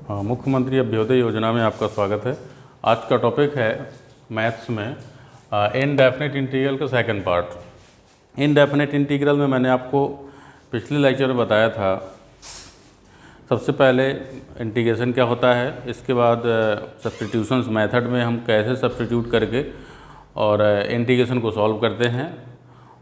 मुख्यमंत्री अभ्युदय योजना में आपका स्वागत है। आज का टॉपिक है मैथ्स में इनडेफिनिट इंटीग्रल का सेकंड पार्ट। इनडेफिनिट इंटीग्रल में मैंने आपको पिछले लेक्चर में बताया था, सबसे पहले इंटीग्रेशन क्या होता है, इसके बाद सब्स्टिट्यूशंस मेथड में हम कैसे सब्स्टिट्यूट करके और इंटीग्रेशन को सॉल्व करते हैं,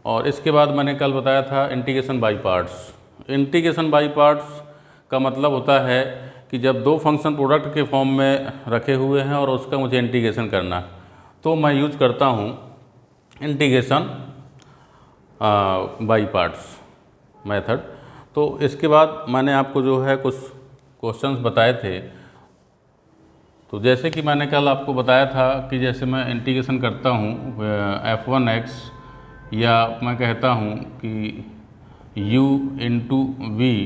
और इसके बाद मैंने कल बताया था integration by parts. Integration by parts का मतलब होता है कि जब दो फंक्शन प्रोडक्ट के फॉर्म में रखे हुए हैं और उसका मुझे इंटीग्रेशन करना है, तो मैं यूज करता हूँ इंटीग्रेशन बाय पार्ट्स मेथड। तो इसके बाद मैंने आपको जो है कुछ क्वेश्चंस बताए थे। तो जैसे कि मैंने कल आपको बताया था कि जैसे मैं इंटीग्रेशन करता हूँ f1x, या मैं कहता हूँ कि u into v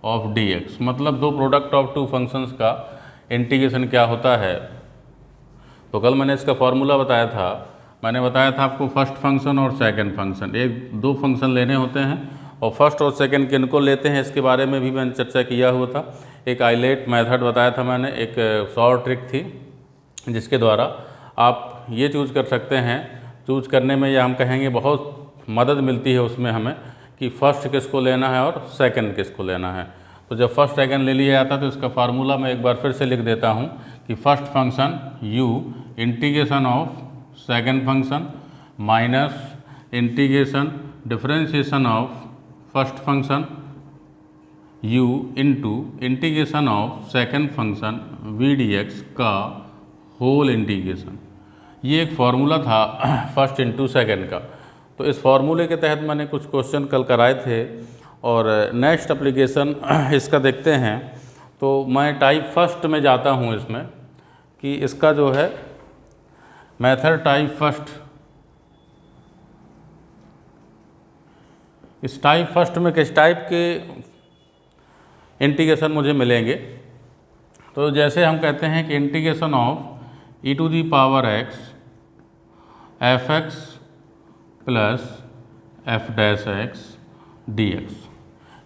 of dx, मतलब दो प्रोडक्ट ऑफ टू फंक्शंस का इंटीग्रेशन क्या होता है। तो कल मैंने इसका फॉर्मूला बताया था। मैंने बताया था आपको फर्स्ट फंक्शन और सेकंड फंक्शन, एक दो फंक्शन लेने होते हैं और फर्स्ट और सेकंड किनको लेते हैं इसके बारे में भी मैंने चर्चा किया हुआ था। एक आइलेट मेथड बताया था मैंने, एक शॉर्ट ट्रिक थी जिसके द्वारा आप ये चूज़ कर सकते हैं। चूज़ करने में या हम कहेंगे बहुत मदद मिलती है उसमें हमें कि फ़र्स्ट किसको लेना है और सेकंड किसको लेना है। तो जब फर्स्ट सेकंड ले लिया जाता है तो इसका फार्मूला मैं एक बार फिर से लिख देता हूँ कि first function u integration of second function minus integration differentiation of first function u into integration of second function v dx का होल इंटीग्रेशन। ये एक फार्मूला था फर्स्ट इंटू सेकंड का। तो इस फार्मूले के तहत मैंने कुछ क्वेश्चन कल कराए थे और नेक्स्ट एप्लीकेशन इसका देखते हैं। तो मैं टाइप फर्स्ट में जाता हूँ इसमें कि इसका जो है मेथड टाइप फर्स्ट, इस टाइप फर्स्ट में किस टाइप के इंटीग्रेशन मुझे मिलेंगे। तो जैसे हम कहते हैं कि integration of e to the power x f(x) plus f dash x dx,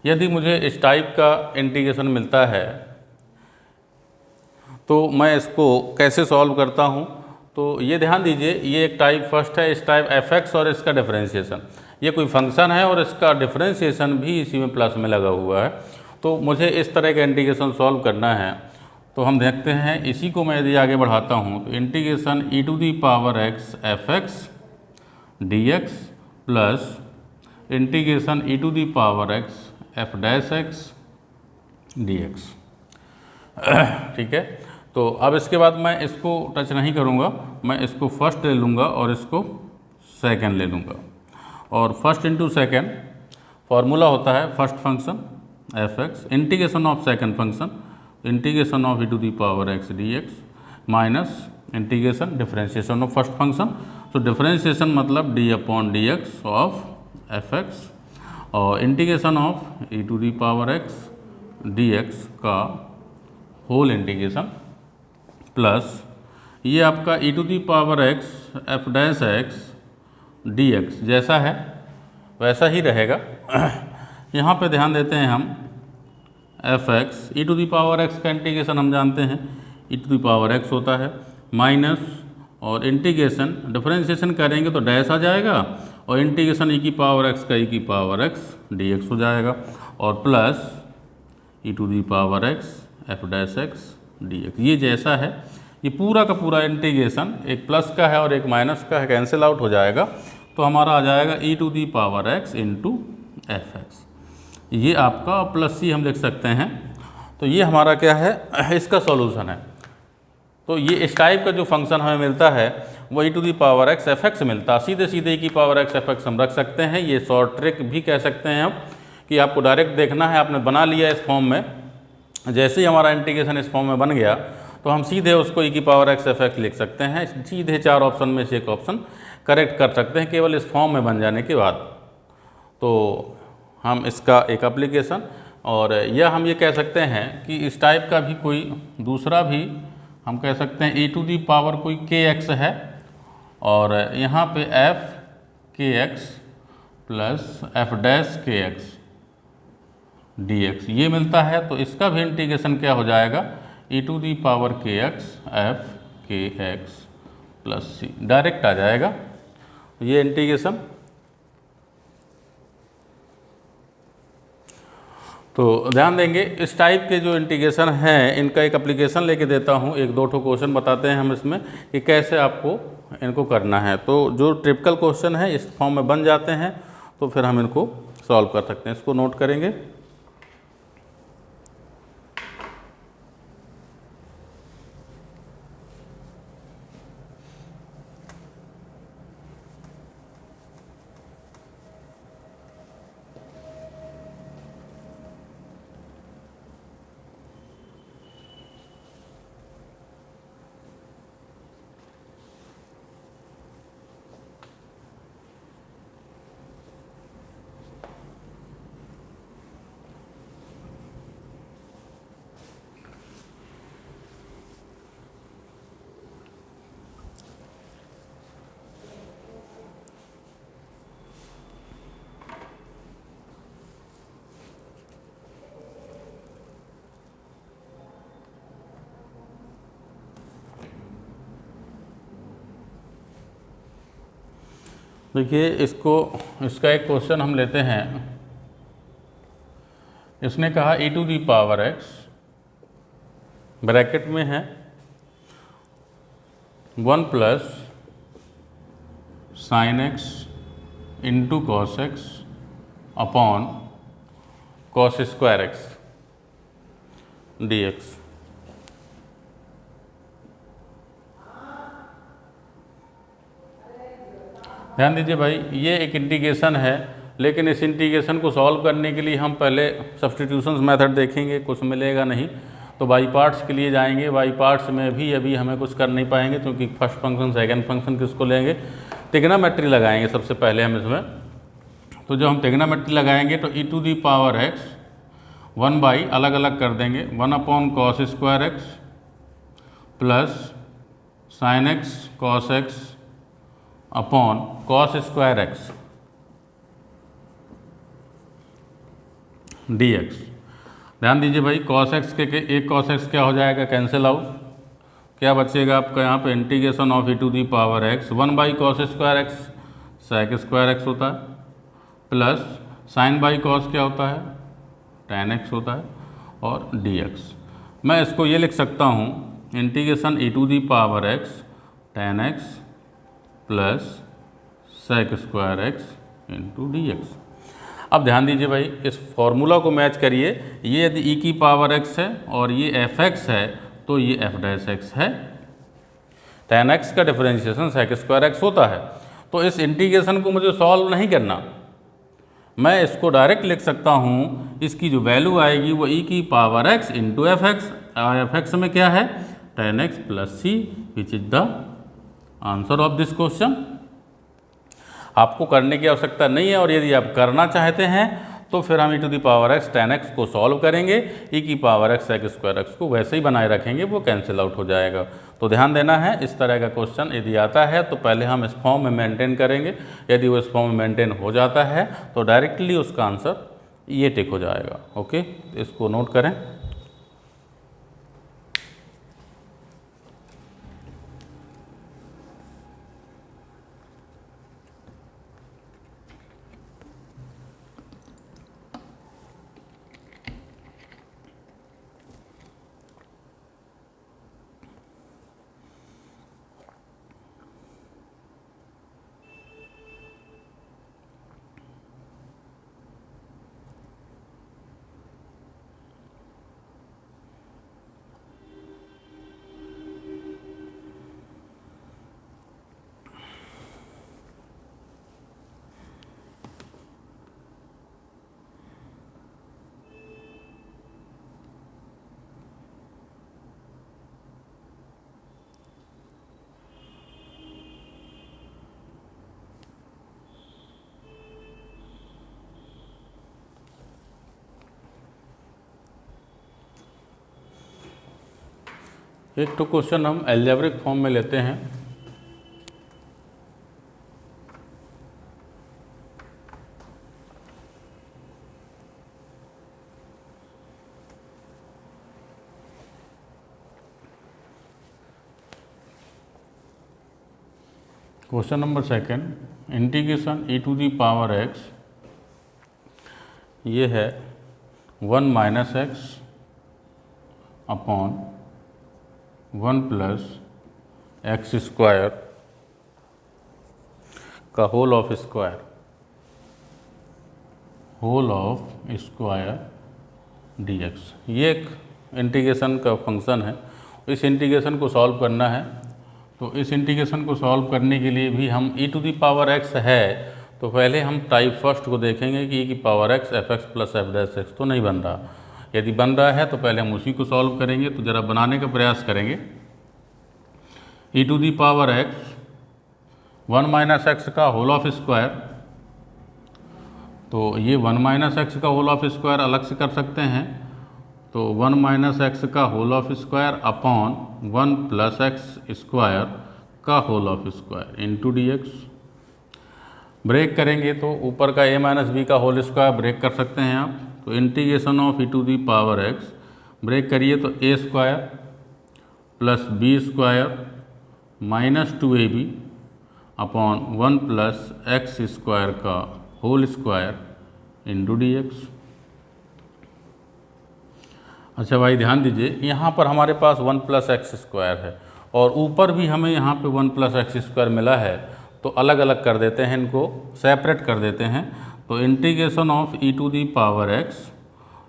यदि मुझे इस टाइप का इंटीग्रेशन मिलता है तो मैं इसको कैसे सॉल्व करता हूँ। तो ये ध्यान दीजिए, ये एक टाइप फर्स्ट है, इस टाइप f(x) और इसका डिफरेंशिएशन, ये कोई फंक्शन है और इसका डिफरेंशिएशन भी इसी में प्लस में लगा हुआ है। तो मुझे इस तरह का इंटीग्रेशन सॉल्व करना है। तो हम देखते हैं, इसी को मैं यदि आगे बढ़ाता हूँ तो integration e to the power x f(x) dx plus integration e to the power x f dash x dx। ठीक है। तो अब इसके बाद मैं इसको टच नहीं करूँगा, मैं इसको फर्स्ट ले लूँगा और इसको सेकंड ले लूँगा। और फर्स्ट इंटू सेकंड फार्मूला होता है first function f(x) integration of second function integration of e to the power x dx minus integration differentiation of first function. तो डिफरेंशिएशन मतलब d upon dx of f(x) और integration of e to the power x dx का whole integration plus ये आपका e to the power x f dash x dx जैसा है वैसा ही रहेगा। यहाँ पे ध्यान देते हैं हम f(x) e to the power x का इंटीग्रेशन हम जानते हैं e to the power x होता है, माइनस और इंटीग्रेशन डिफरेंशिएशन करेंगे तो डैश आ जाएगा और इंटीग्रेशन e की पावर x का e की पावर x dx हो जाएगा, और plus e to the power x f dash x dx। ये जैसा है, ये पूरा का पूरा इंटीग्रेशन एक प्लस का है और एक माइनस का है, कैंसिल आउट हो जाएगा। तो हमारा आ जाएगा e to the power x into f(x), ये आपका प्लस c हम लिख सकते हैं। तो ये हमारा क्या है, इसका सॉल्यूशन है। तो ये इस टाइप का जो फंक्शन हमें मिलता है वो e to the power x f(x) मिलता है। सीधे सीधे e की पावर x f(x) हम रख सकते हैं। ये शॉर्ट ट्रिक भी कह सकते हैं हम कि आपको डायरेक्ट देखना है, आपने बना लिया इस फॉर्म में, जैसे ही हमारा इंटीग्रेशन इस फॉर्म में बन गया तो हम सीधे उसको e की पावर x f(x) लिख सकते हैं। सीधे चार ऑप्शन में से एक ऑप्शन करेक्ट कर सकते हैं केवल इस फॉर्म में बन जाने के बाद। तो हम इसका एक एप्लीकेशन, और यह हम ये कह सकते हैं कि इस टाइप का भी कोई दूसरा भी हम कह सकते हैं e टू दी पावर कोई kx है और यहाँ पे f kx plus f dash kx dx ये मिलता है, तो इसका भी इंटीग्रेशन क्या हो जाएगा, e to the power kx f kx plus C direct आ जाएगा ये इंटीग्रेशन। तो ध्यान देंगे इस टाइप के जो इंटीग्रेशन हैं इनका एक एप्लीकेशन लेके देता हूँ, एक दो ठो क्वेश्चन बताते हैं हम इसमें कि कैसे आपको इनको करना है। तो जो ट्रिपिकल क्वेश्चन है इस फॉर्म में बन जाते हैं तो फिर हम इनको सॉल्व कर सकते हैं। इसको नोट करेंगे। देखिए इसका एक क्वेश्चन हम लेते हैं। इसने कहा e to the power x bracket में है 1 plus sine x into cos x upon cos square x dx। ध्यान दीजिए भाई, ये एक इंटीग्रेशन है, लेकिन इस इंटीग्रेशन को सॉल्व करने के लिए हम पहले सब्स्टिट्यूशंस मेथड देखेंगे, कुछ मिलेगा नहीं तो बाई पार्ट्स के लिए जाएंगे। बाई पार्ट्स में भी अभी हमें कुछ कर नहीं पाएंगे क्योंकि फर्स्ट फंक्शन सेकंड फंक्शन किसको लेंगे, ट्रिग्नोमेट्री लगाएंगे सबसे पहले हम इसमें। तो जब हम ट्रिग्नोमेट्री लगाएंगे तो e to the power x 1 by अलग अलग कर देंगे 1 upon cos square x plus sine x cos x upon cos square x dx। ध्यान दीजिए भाई, कॉस x के एक कॉस x क्या हो जाएगा, कैंसिल आउट, क्या बचेगा आपका यहाँ पे integration of e to the power x 1 by cos square x sec square x होता है प्लस साइन बाई कॉस क्या होता है tan x होता है और dx। मैं इसको ये लिख सकता हूँ integration e to the power x tan x plus sec square x into dx। अब ध्यान दीजिए भाई, इस फॉर्मूला को मैच करिए, ये यदि e की पावर x है और ये fx है तो ये f डैश x है। tan x का डिफरेंशिएशन सेक स्क्वायर x होता है। तो इस इंटीग्रेशन को मुझे सॉल्व नहीं करना, मैं इसको डायरेक्ट लिख सकता हूँ, इसकी जो वैल्यू आएगी वो e की power x into F X, F X में क्या है tan x plus C, which is the answer of this question. आपको करने की आवश्यकता नहीं है, और यदि आप करना चाहते हैं तो फिर हम e to the power x tan x को सॉल्व करेंगे, e की power x sec square x को वैसे ही बनाए रखेंगे, वो कैंसिल आउट हो जाएगा। तो ध्यान देना है, इस तरह का क्वेश्चन यदि आता है तो पहले हम इस फॉर्म में मेंटेन करेंगे। यदि वो इस फॉर्म में मेंटेन हो जाता है तो डायरेक्टली उसका आंसर ये टिक हो जाएगा। ओके, इसको नोट करें। एक तो क्वेश्चन हम अलजेब्रिक फॉर्म में लेते हैं। Question number second, integration e to the power x, ये है 1 minus X upon 1 plus x square का होल ऑफ स्क्वायर dx। ये एक इंटीग्रेशन का फंक्शन है। इस इंटीग्रेशन को सॉल्व करना है, तो इस इंटीग्रेशन को सॉल्व करने के लिए भी हम e to the power x है, तो पहले हम टाइप फर्स्ट को देखेंगे कि e की power x F x plus F dash x तो नहीं बन रहा। यदि बन रहा है तो पहले हम उसी को सॉल्व करेंगे। तो ज़रा बनाने का प्रयास करेंगे। e to the power x 1 minus X का होल ऑफ स्क्वायर, तो ये 1 माइनस एक्स का होल ऑफ स्क्वायर अलग से कर सकते हैं। तो 1 माइनस एक्स का whole of square upon 1 plus x square का whole of square into D X. Break करेंगे तो ऊपर का a माइनस बी का होल स्क्वायर ब्रेक कर सकते हैं आप। तो integration of e to the power x break करिए तो a square plus B square minus 2ab upon 1 plus x square का whole square into D x. अच्छा भाई ध्यान दीजिए, यहाँ पर हमारे पास 1 प्लस एक्स स्क्वायर है और ऊपर भी हमें यहाँ पे 1 प्लस एक्स स्क्वायर मिला है, तो अलग अलग कर देते हैं, इनको सेपरेट कर देते हैं। तो integration of e to the power x,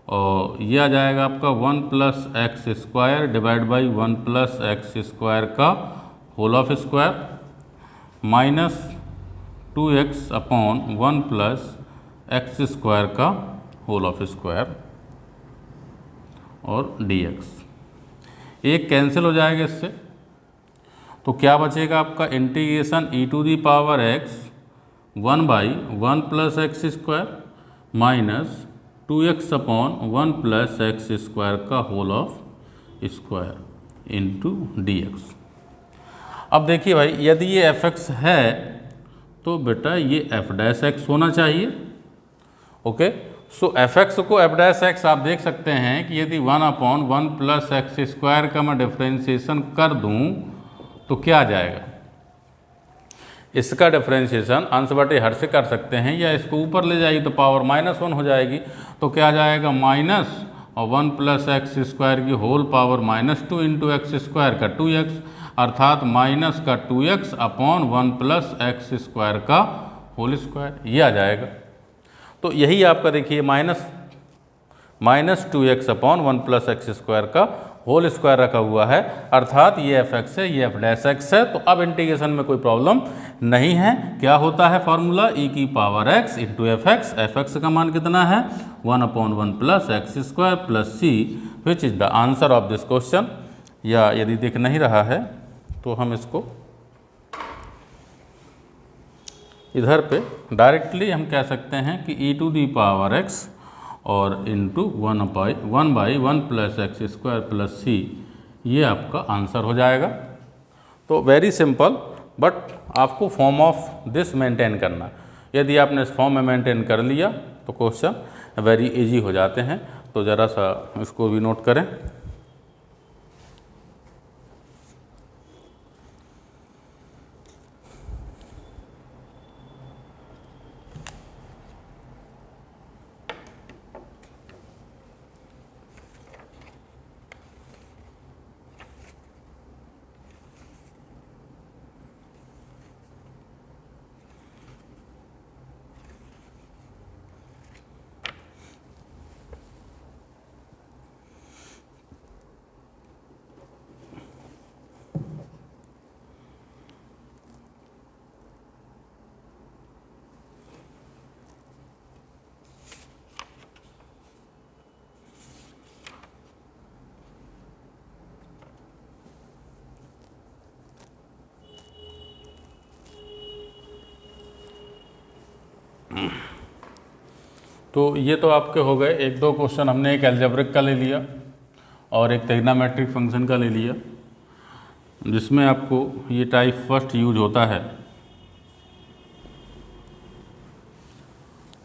और ये आ जाएगा आपका 1 plus x square divide by 1 plus x square का whole of square minus 2x upon 1 plus x square का होल ऑफ स्क्वायर और dx। एक कैंसिल हो जाएगा इससे, तो क्या बचेगा आपका integration e to the power x 1 by 1 plus x square minus 2x upon 1 plus x square का whole of square into dx। अब देखिए भाई, यदि ये fx है तो बेटा ये f डैश x होना चाहिए। ओके, सो fx को f डैश x आप देख सकते हैं कि यदि 1 अपॉन 1 प्लस एक्स स्क्वायर का मैं डिफ्रेंशिएशन कर दूं तो क्या आ जाएगा। इसका डिफ्रेंशिएशन अंश बटे हर से कर सकते हैं, या इसको ऊपर ले जाइए तो पावर -1 हो जाएगी। तो क्या आ जाएगा, माइनस और 1 प्लस एक्स स्क्वायर की whole power -2 into X square का 2x, अर्थात माइनस का 2x upon 1 plus x square का होल स्क्वायर, ये आ जाएगा। तो यही आपका देखिए minus 2x upon 1 plus x square का होल स्क्वायर रखा हुआ है, अर्थात ये fx है, ये f डैश x है। तो अब इंटीग्रेशन में कोई प्रॉब्लम नहीं है। क्या होता है फॉर्मूला, e की power x into F X. F x का मान कितना है, 1 upon 1 plus x square plus c, which is the answer of this question. या यदि दिख नहीं रहा है तो हम इसको इधर पे डायरेक्टली हम कह सकते हैं कि e to the power x और into 1 by 1 plus x square plus c, ये आपका आंसर हो जाएगा। तो वेरी सिंपल, बट आपको फॉर्म ऑफ दिस मेंटेन करना। यदि आपने इस फॉर्म में मेंटेन कर लिया तो क्वेश्चन वेरी इजी हो जाते हैं। तो ज़रा सा इसको भी नोट करें। तो ये तो आपके हो गए एक दो क्वेश्चन। हमने एक एल्जेब्रिक का ले लिया और एक ट्रिग्नोमेट्रिक फंक्शन का ले लिया, जिसमें आपको ये टाइप फर्स्ट यूज होता है।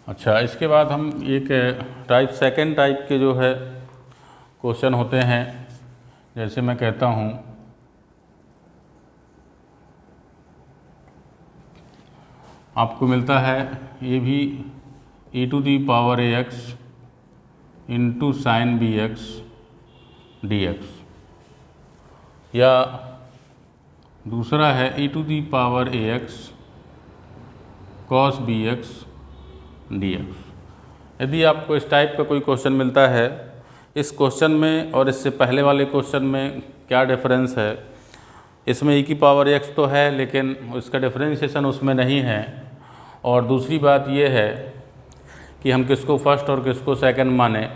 अच्छा, इसके बाद हम एक टाइप सेकंड टाइप के जो है क्वेश्चन होते हैं। जैसे मैं कहता हूँ आपको मिलता है ये भी e to the power ax into sine B X D X, या दूसरा है e to the power ax cos B X D X. यदि आपको इस टाइप का कोई क्वेश्चन मिलता है, इस क्वेश्चन में और इससे पहले वाले क्वेश्चन में क्या डिफरेंस है, इसमें e की पावर x तो है लेकिन इसका डिफरेंशिएशन उसमें नहीं है। और दूसरी बात ये है कि हम किसको फर्स्ट और किसको सेकंड माने।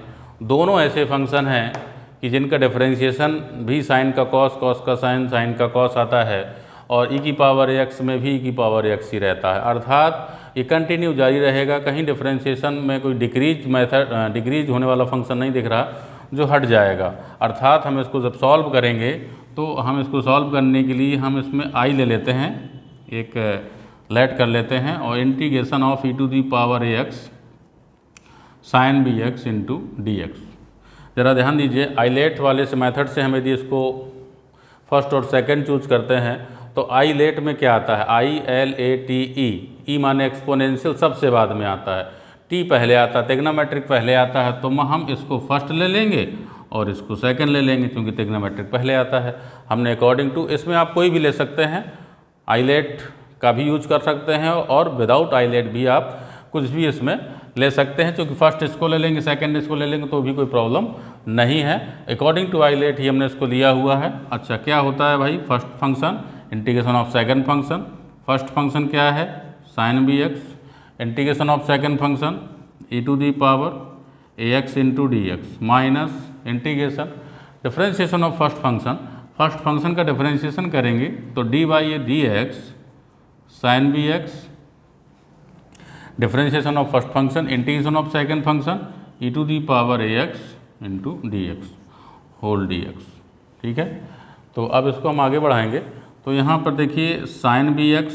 दोनों ऐसे फंक्शन हैं कि जिनका डिफरेंशिएशन भी साइन का कॉस, कॉस का साइन, साइन का कॉस आता है, और e की पावर x में भी e की पावर x ही रहता है। अर्थात ये कंटिन्यू जारी रहेगा, कहीं डिफरेंशिएशन में कोई डिक्रीज होने वाला फंक्शन नहीं दिख रहा जो हट जाएगा। अर्थात हम इसको जब सॉल्व करेंगे तो हम इसको सॉल्व करने के लिए हम इसमें i ले लेते हैं, एक लेट कर लेते हैं, और integration of e to the power ax sine B X into D x. ज़रा ध्यान दीजिए, आईलेट वाले से मेथड से हम यदि इसको फर्स्ट और सेकंड चूज करते हैं तो आईलेट में क्या आता है, ILATE, ई माने एक्सपोनेंशियल सबसे बाद में आता है, टी पहले आता है, ट्रिग्नोमेट्रिक पहले आता है, तो हम इसको फर्स्ट ले लेंगे और इसको सेकंड ले लेंगे क्योंकि ट्रिग्नोमेट्रिक पहले आता है। हमने अकॉर्डिंग टू, इसमें आप कोई भी ले सकते हैं, आईलेट का भी यूज कर सकते हैं और विदाउट आईलेट भी आप कुछ भी इसमें ले सकते हैं, क्योंकि फर्स्ट इसको ले लेंगे सेकंड इसको ले लेंगे तो भी कोई प्रॉब्लम नहीं है। अकॉर्डिंग टू आईलेट ही हमने इसको लिया हुआ है। अच्छा, क्या होता है भाई, first function integration of second function, first function क्या है sine B X, integration of second function e to the power ax into D X, minus integration differentiation of first function, first function का differentiation करेंगे तो D by A D X sine B X, differentiation of first function integration of second function e to the power ax into D x whole D X. ठीक है, तो अब इसको हम आगे बढ़ाएंगे। तो यहाँ पर देखिए साइन बी एक्स,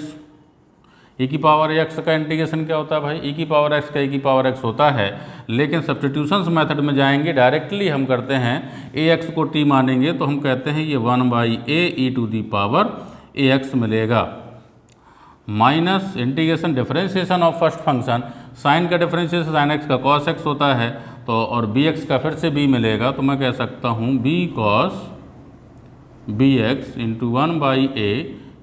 e की पावर x का इंटीग्रेशन क्या होता है भाई, e की पावर x का e की पावर x होता है, लेकिन सब्स्टिट्यूशंस मेथड में जाएंगे, डायरेक्टली हम करते हैं ax को t मानेंगे तो हम कहते हैं ये 1/a e to the power ax मिलेगा, minus integration differentiation of first function, sine का डिफरेंशिएशन साइन x का कॉस x होता है, तो और bx का फिर से b मिलेगा, तो मैं कह सकता हूँ b cos bx into 1/a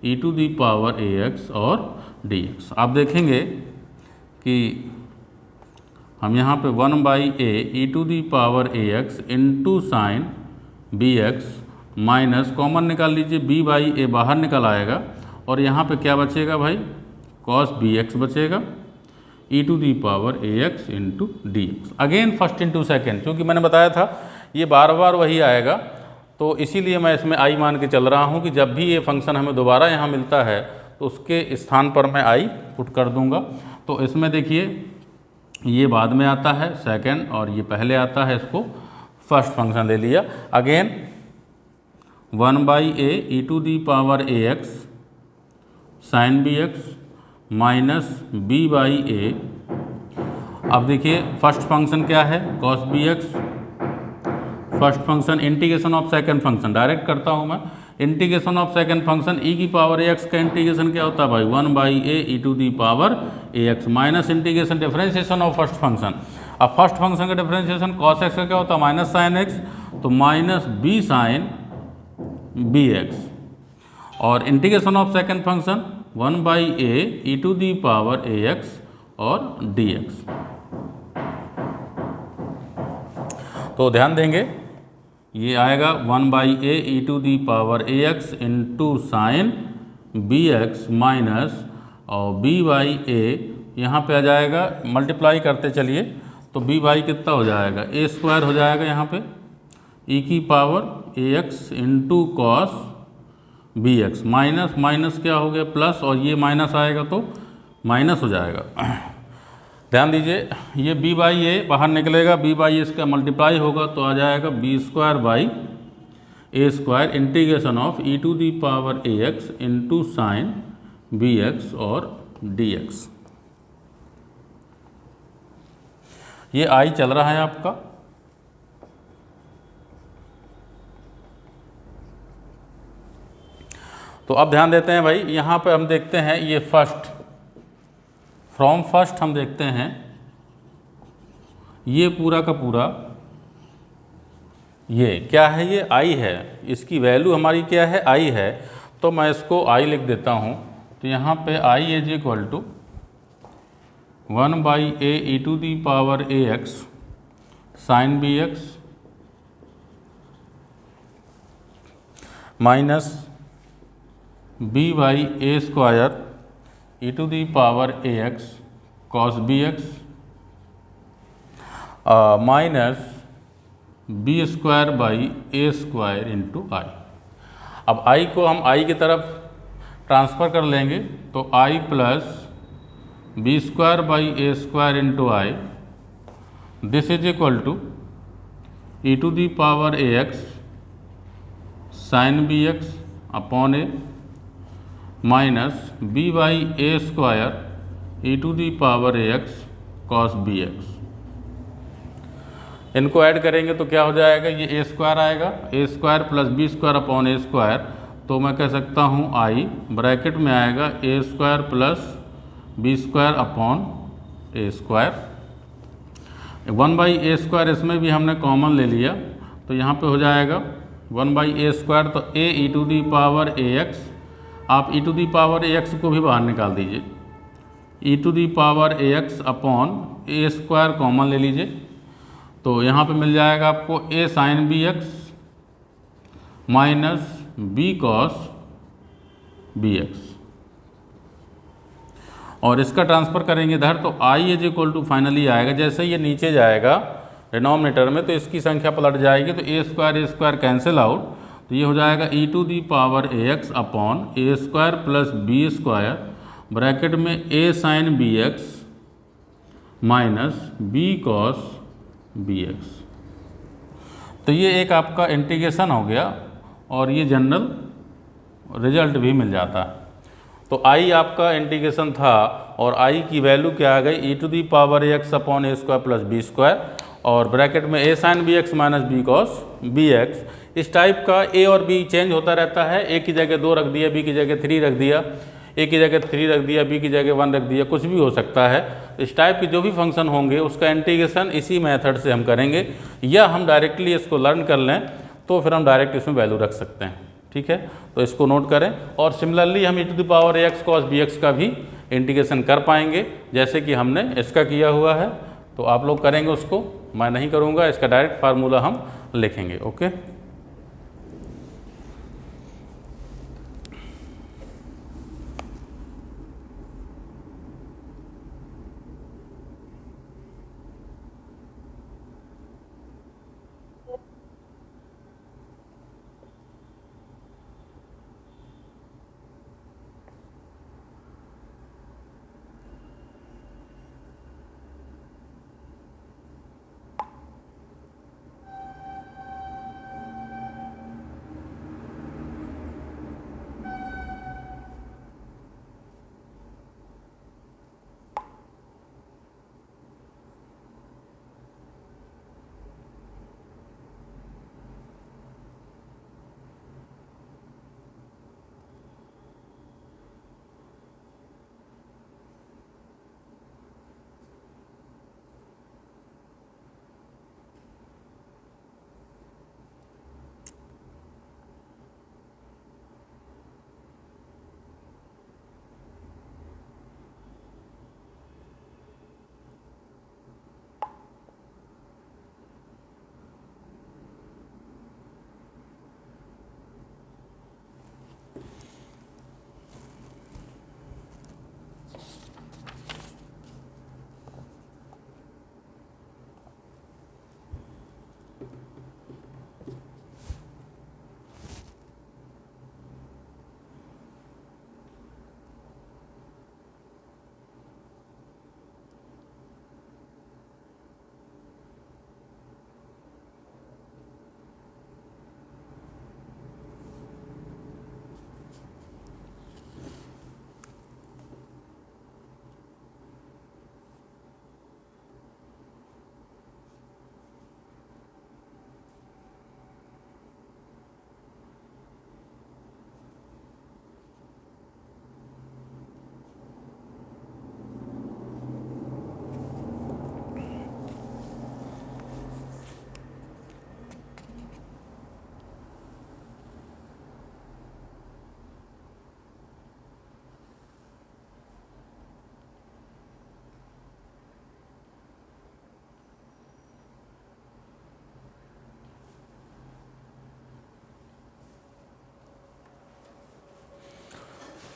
e to the power ax और dx। आप देखेंगे कि हम यहाँ पे 1/a e to the power ax into sine B X, minus common निकाल लीजिए b/a बाहर निकल आएगा, और यहाँ पे क्या बचेगा भाई, cos bx बचेगा e to the power ax into D X. Again first into second, क्योंकि मैंने बताया था ये बार बार वही आएगा, तो इसीलिए मैं इसमें i मान के चल रहा हूँ कि जब भी ये फंक्शन हमें दोबारा यहाँ मिलता है तो उसके स्थान पर मैं i पुट कर दूँगा। तो इसमें देखिए ये बाद में आता है सेकेंड और ये पहले आता है, इसको फर्स्ट फंक्शन ले लिया। Again 1/a e to the power ax sine B X minus b/a। अब देखिए फर्स्ट फंक्शन क्या है, cos bx, first function integration of second function, direct करता हूँ मैं, integration of second function e की पावर ax का इंटीग्रेशन क्या होता है भाई 1/a e to the power ax, minus integration differentiation of first function. अब फर्स्ट फंक्शन का डिफरेंशिएशन cos x का क्या होता है माइनस साइन x, तो माइनस b साइन bx, और integration of second function 1/a e to the power ax और dx। तो ध्यान देंगे ये आएगा 1/a e to the power ax into sine bx minus और b/a यहाँ पे आ जाएगा, मल्टीप्लाई करते चलिए तो b/ कितना हो जाएगा a स्क्वायर हो जाएगा, यहाँ पे e की power ax into cos bx, minus minus क्या हो गया प्लस, और ये माइनस आएगा तो माइनस हो जाएगा। ध्यान दीजिए ये b/a बाहर निकलेगा, b/a इसका मल्टीप्लाई होगा तो आ जाएगा b² integration of e to the power ax into sine bx और dx। ये i चल रहा है आपका। तो अब ध्यान देते हैं भाई, यहाँ पे हम देखते हैं ये फर्स्ट फ्रॉम फर्स्ट हम देखते हैं ये पूरा का पूरा ये क्या है, ये आई है, इसकी वैल्यू हमारी क्या है, आई है। तो मैं इसको आई लिख देता हूँ। तो यहाँ पे I is equal to 1/a e⁴ sine B X minus b/a² e⁴ cos B X minus b² into I. अब i को हम i की तरफ ट्रांसफ़र कर लेंगे तो i plus b²/a² into I, this is equal to e⁴ sine B X upon A minus b/a² e⁴ cos B X. इनको add करेंगे तो क्या हो जाएगा, ये a² आएगा, a² plus b² upon a²। तो मैं कह सकता हूँ i ब्रैकेट में आएगा a² plus b² upon a²। 1/a² इसमें भी हमने कॉमन ले लिया तो यहाँ पे हो जाएगा 1/a²। तो a e⁴ax, आप e⁴ax को भी बाहर निकाल दीजिए, e⁴ax अपॉन a² कॉमन ले लीजिए। तो यहाँ पे मिल जाएगा आपको a sine B X minus b cos B X, और इसका ट्रांसफ़र करेंगे इधर तो i is equal to finally आएगा, जैसे ये नीचे जाएगा डिनोमिनेटर में तो इसकी संख्या पलट जाएगी, तो a² कैंसिल आउट, तो ये हो जाएगा e⁴ax upon a² plus b² bracket में a sine B X minus b cos B X. तो ये एक आपका इंटीग्रेशन हो गया और ये जनरल रिजल्ट भी मिल जाता है। तो i आपका इंटीग्रेशन था और i की वैल्यू क्या आ गई, e⁴ax upon a² plus b², और ब्रैकेट में a sine B X minus b cos B X. इस टाइप का a और b चेंज होता रहता है, a की जगह 2 रख दिया, b की जगह 3 रख दिया, a की जगह 3 रख दिया, b की जगह 1 रख दिया, कुछ भी हो सकता है। इस टाइप के जो भी फंक्शन होंगे उसका इंटीग्रेशन इसी मेथड से हम करेंगे, या हम डायरेक्टली इसको लर्न कर लें तो फिर हम डायरेक्ट इसमें वैल्यू रख सकते हैं। ठीक है, तो इसको नोट करें। और सिमिलरली हम e⁴ax कॉस बी एक्स का भी इंटीग्रेशन कर पाएंगे जैसे कि हमने इसका किया हुआ है। तो आप लोग करेंगे उसको, मैं नहीं करूँगा, इसका डायरेक्ट फार्मूला हम लिखेंगे। ओके,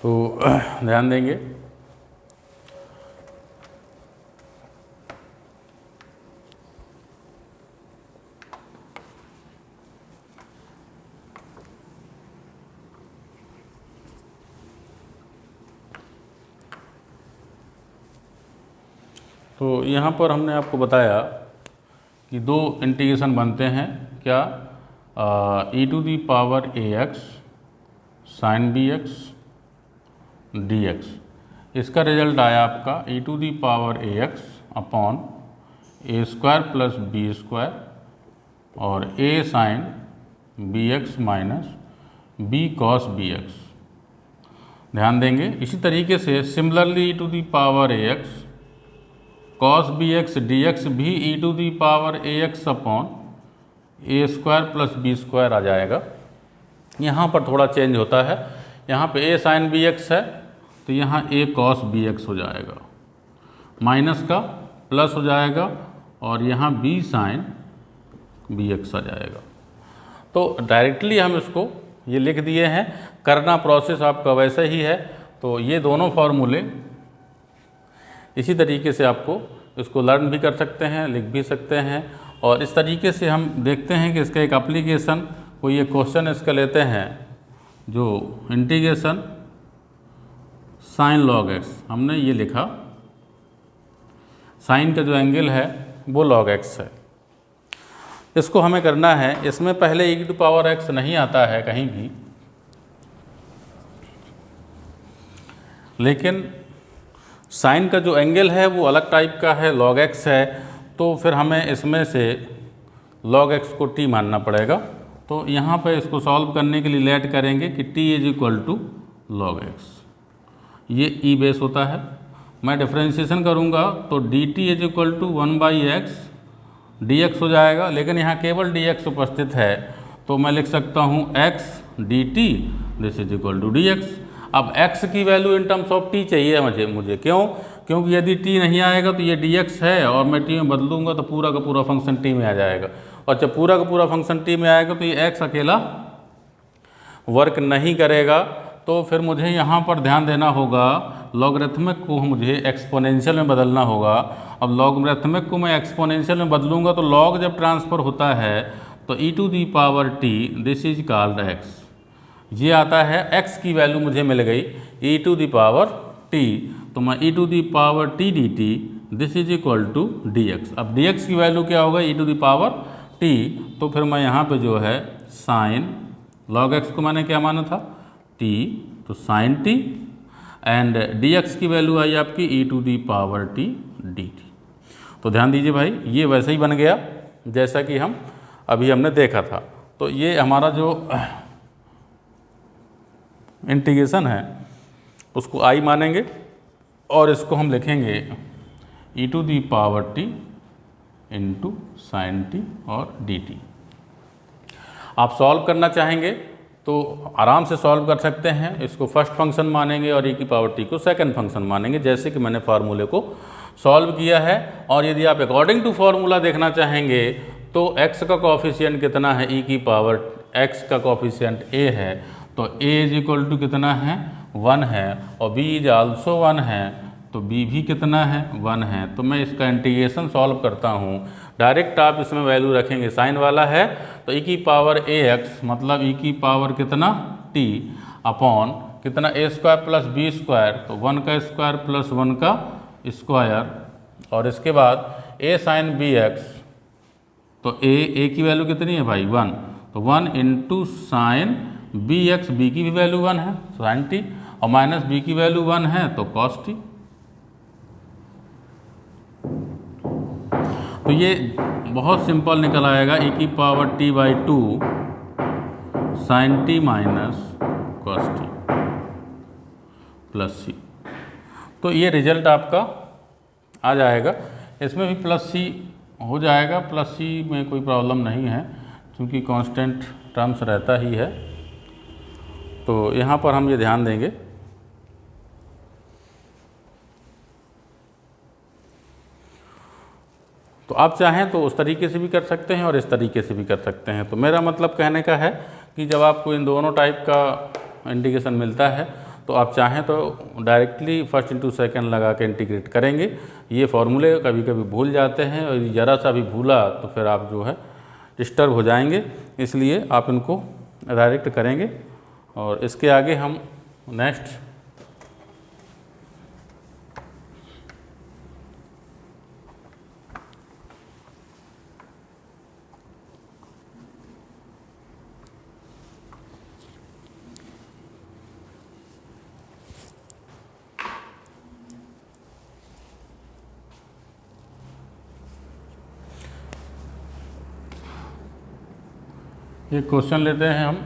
तो ध्यान देंगे। तो यहाँ पर हमने आपको बताया कि दो इंटीग्रेशन बनते हैं, क्या, e to the power ax sine bx dx। इसका रिजल्ट आया आपका e to the power ax upon a square plus B square और a sine bx minus b cos bx। ध्यान देंगे। इसी तरीके से similarly e to the power ax cos bx dx भी e to the power ax upon a square plus B square आ जाएगा। यहाँ पर थोड़ा चेंज होता है, यहाँ पे a साइन bx है तो यहाँ a कॉस bx हो जाएगा, माइनस का प्लस हो जाएगा और यहाँ b साइन bx आ जाएगा। तो डायरेक्टली हम इसको ये लिख दिए हैं, करना प्रोसेस आपका वैसा ही है। तो ये दोनों फार्मूले इसी तरीके से आपको इसको लर्न भी कर सकते हैं, लिख भी सकते हैं। और इस तरीके से हम देखते हैं कि इसका एक एप्लीकेशन, कोई ये क्वेश्चन इसका लेते हैं जो इंटीग्रेशन साइन लॉग एक्स, हमने ये लिखा साइन का जो एंगल है वो लॉग एक्स है। इसको हमें करना है, इसमें पहले e टू पावर एक्स नहीं आता है कहीं भी, लेकिन साइन का जो एंगल है वो अलग टाइप का है, लॉग एक्स है। तो फिर हमें इसमें से लॉग एक्स को t मानना पड़ेगा। तो यहाँ पे इसको सॉल्व करने के लिए लेट करेंगे कि t is equal to log X, ये e बेस होता है। मैं डिफ्रेंशिएशन करूँगा तो dt is equal to 1/x dx हो जाएगा, लेकिन यहाँ केवल dx उपस्थित है तो मैं लिख सकता हूँ x dt this is equal to dx। अब x की value in terms of t चाहिए मुझे क्यों? क्योंकि यदि t नहीं आएगा तो ये dx है और मैं t में बदलूंगा तो पूरा का पूरा फंक्शन t में आ जाएगा, और जब पूरा का पूरा फंक्शन t में आएगा तो ये x अकेला वर्क नहीं करेगा। तो फिर मुझे यहाँ पर ध्यान देना होगा, लॉगरिथमिक को मुझे एक्सपोनेंशियल में बदलना होगा। अब लॉगरिथमिक को मैं एक्सपोनेंशियल में बदलूंगा तो लॉग जब ट्रांसफ़र होता है तो e to the power t this is called x, ये आता है। x की वैल्यू मुझे मिल गई e to the power t, तो मैं e to the power t dt this is equal to dx। अब dx की वैल्यू क्या होगा e to the power t, तो फिर मैं यहाँ पे जो है साइन लॉग x को मैंने क्या माना था t, तो साइन t एंड dx की वैल्यू आई आपकी e to the power t dt। तो ध्यान दीजिए भाई, ये वैसे ही बन गया जैसा कि हम अभी हमने देखा था। तो ये हमारा जो इंटीग्रेशन है उसको i मानेंगे और इसको हम लिखेंगे e to the power t into sine t और dt। आप सॉल्व करना चाहेंगे तो आराम से सॉल्व कर सकते हैं। इसको फर्स्ट फंक्शन मानेंगे और e की पावर t को सेकंड फंक्शन मानेंगे, जैसे कि मैंने फार्मूले को सॉल्व किया है। और यदि आप अकॉर्डिंग टू फार्मूला देखना चाहेंगे तो x का कोफिशिएंट कितना है, e की पावर x का कोफिशिएंट a है, तो a इज इक्वल टू कितना है 1 है, और b इज आल्सो 1 है, तो b भी कितना है 1 है। तो मैं इसका इंटीग्रेशन सॉल्व करता हूँ, डायरेक्ट आप इसमें वैल्यू रखेंगे, साइन वाला है तो e की पावर ax मतलब e की पावर कितना t अपॉन कितना a square plus b square, तो 1 का स्क्वायर प्लस 1 का स्क्वायर, और इसके बाद a साइन bx, तो a की वैल्यू कितनी है भाई 1, तो 1 इंटू साइन bx, b की भी वैल्यू 1 है साइन t, और माइनस b की वैल्यू 1 है तो कॉस t। तो ये बहुत सिंपल निकल आएगा e की power t/2 sine t minus cos t plus c। तो ये रिजल्ट आपका आ जाएगा। इसमें भी प्लस c हो जाएगा, प्लस c में कोई प्रॉब्लम नहीं है क्योंकि कांस्टेंट टर्म्स रहता ही है। तो यहाँ पर हम ये ध्यान देंगे। तो आप चाहें तो उस तरीके से भी कर सकते हैं और इस तरीके से भी कर सकते हैं। तो मेरा मतलब कहने का है कि जब आपको इन दोनों टाइप का इंटीग्रेशन मिलता है तो आप चाहें तो डायरेक्टली फर्स्ट इंटू सेकंड लगा के इंटीग्रेट करेंगे। ये फॉर्मूले कभी कभी भूल जाते हैं और ज़रा सा भी भूला तो फिर आप जो है डिस्टर्ब हो जाएंगे, इसलिए आप इनको डायरेक्ट करेंगे। और इसके आगे हम नेक्स्ट ये क्वेश्चन लेते हैं हम,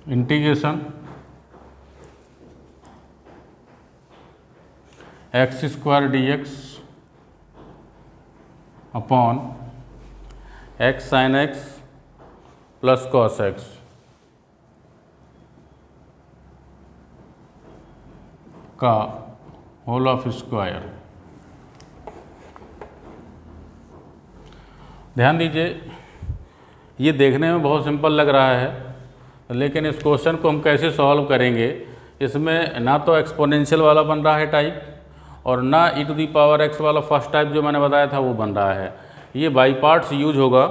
integration x square d x upon X sine X plus cos X का होल ऑफ स्क्वायर। ध्यान दीजिए, ये देखने में बहुत सिंपल लग रहा है, लेकिन इस क्वेश्चन को हम कैसे सॉल्व करेंगे, इसमें ना तो एक्सपोनेंशियल वाला बन रहा है टाइप और ना ई टू दी पावर एक्स वाला फर्स्ट टाइप जो मैंने बताया था वो बन रहा है। ये बाई पार्ट्स यूज होगा,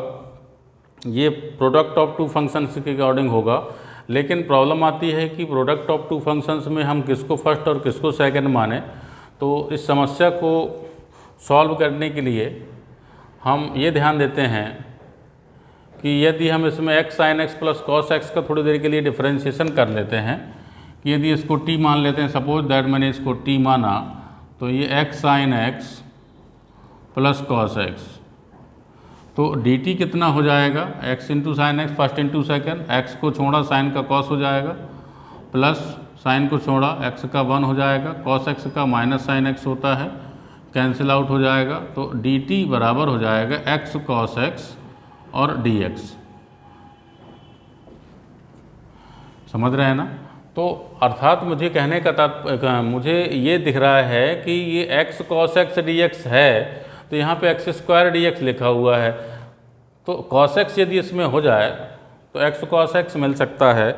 ये प्रोडक्ट ऑफ टू फंक्शंस के अकॉर्डिंग होगा। लेकिन प्रॉब्लम आती है कि प्रोडक्ट ऑफ टू फंक्शंस में हम किसको फर्स्ट और किसको सेकंड माने। तो इस समस्या को सॉल्व करने के लिए हम ये ध्यान देते हैं कि यदि हम इसमें x sine X plus cos X का थोड़ी देर के लिए डिफरेंशिएशन कर लेते हैं कि यदि इसको टी मान लेते हैं, सपोज दैट मैंने इसको टी माना, तो ये x sine X plus cos x, तो डी टी कितना हो जाएगा, x into sine x first into second, x को छोड़ा साइन का कॉस हो जाएगा, प्लस साइन को छोड़ा एक्स का 1 हो जाएगा, कॉस एक्स का माइनस साइन एक्स होता है, कैंसिल आउट हो जाएगा। तो डी टी बराबर हो जाएगा एक्स कॉस एक्स और डी एक्स। समझ रहे हैं ना। तो अर्थात मुझे कहने का मुझे ये दिख रहा है कि ये x cos x D x है, तो यहाँ पे एक्स स्क्वायर डी एक्स लिखा हुआ है, तो कॉस एक्स यदि इसमें हो जाए तो एक्स कॉस एक्स मिल सकता है।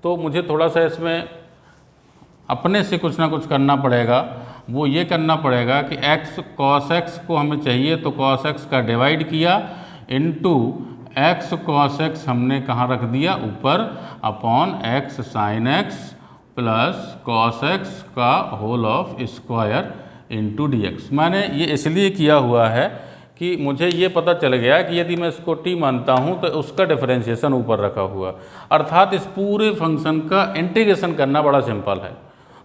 तो मुझे थोड़ा सा इसमें अपने से कुछ ना कुछ करना पड़ेगा। वो ये करना पड़ेगा कि एक्स कॉस एक्स को हमें चाहिए, तो कॉस एक्स का डिवाइड किया इनटू एक्स कॉस एक्स हमने कहाँ रख दिया, ऊपर, upon X sine X plus cos X का whole of square into D X. मैंने ये इसलिए किया हुआ है कि मुझे ये पता चल गया कि यदि मैं इसको टी मानता हूँ तो उसका डिफरेंशिएशन ऊपर रखा हुआ, अर्थात इस पूरे फंक्शन का इंटीग्रेशन करना बड़ा सिंपल है।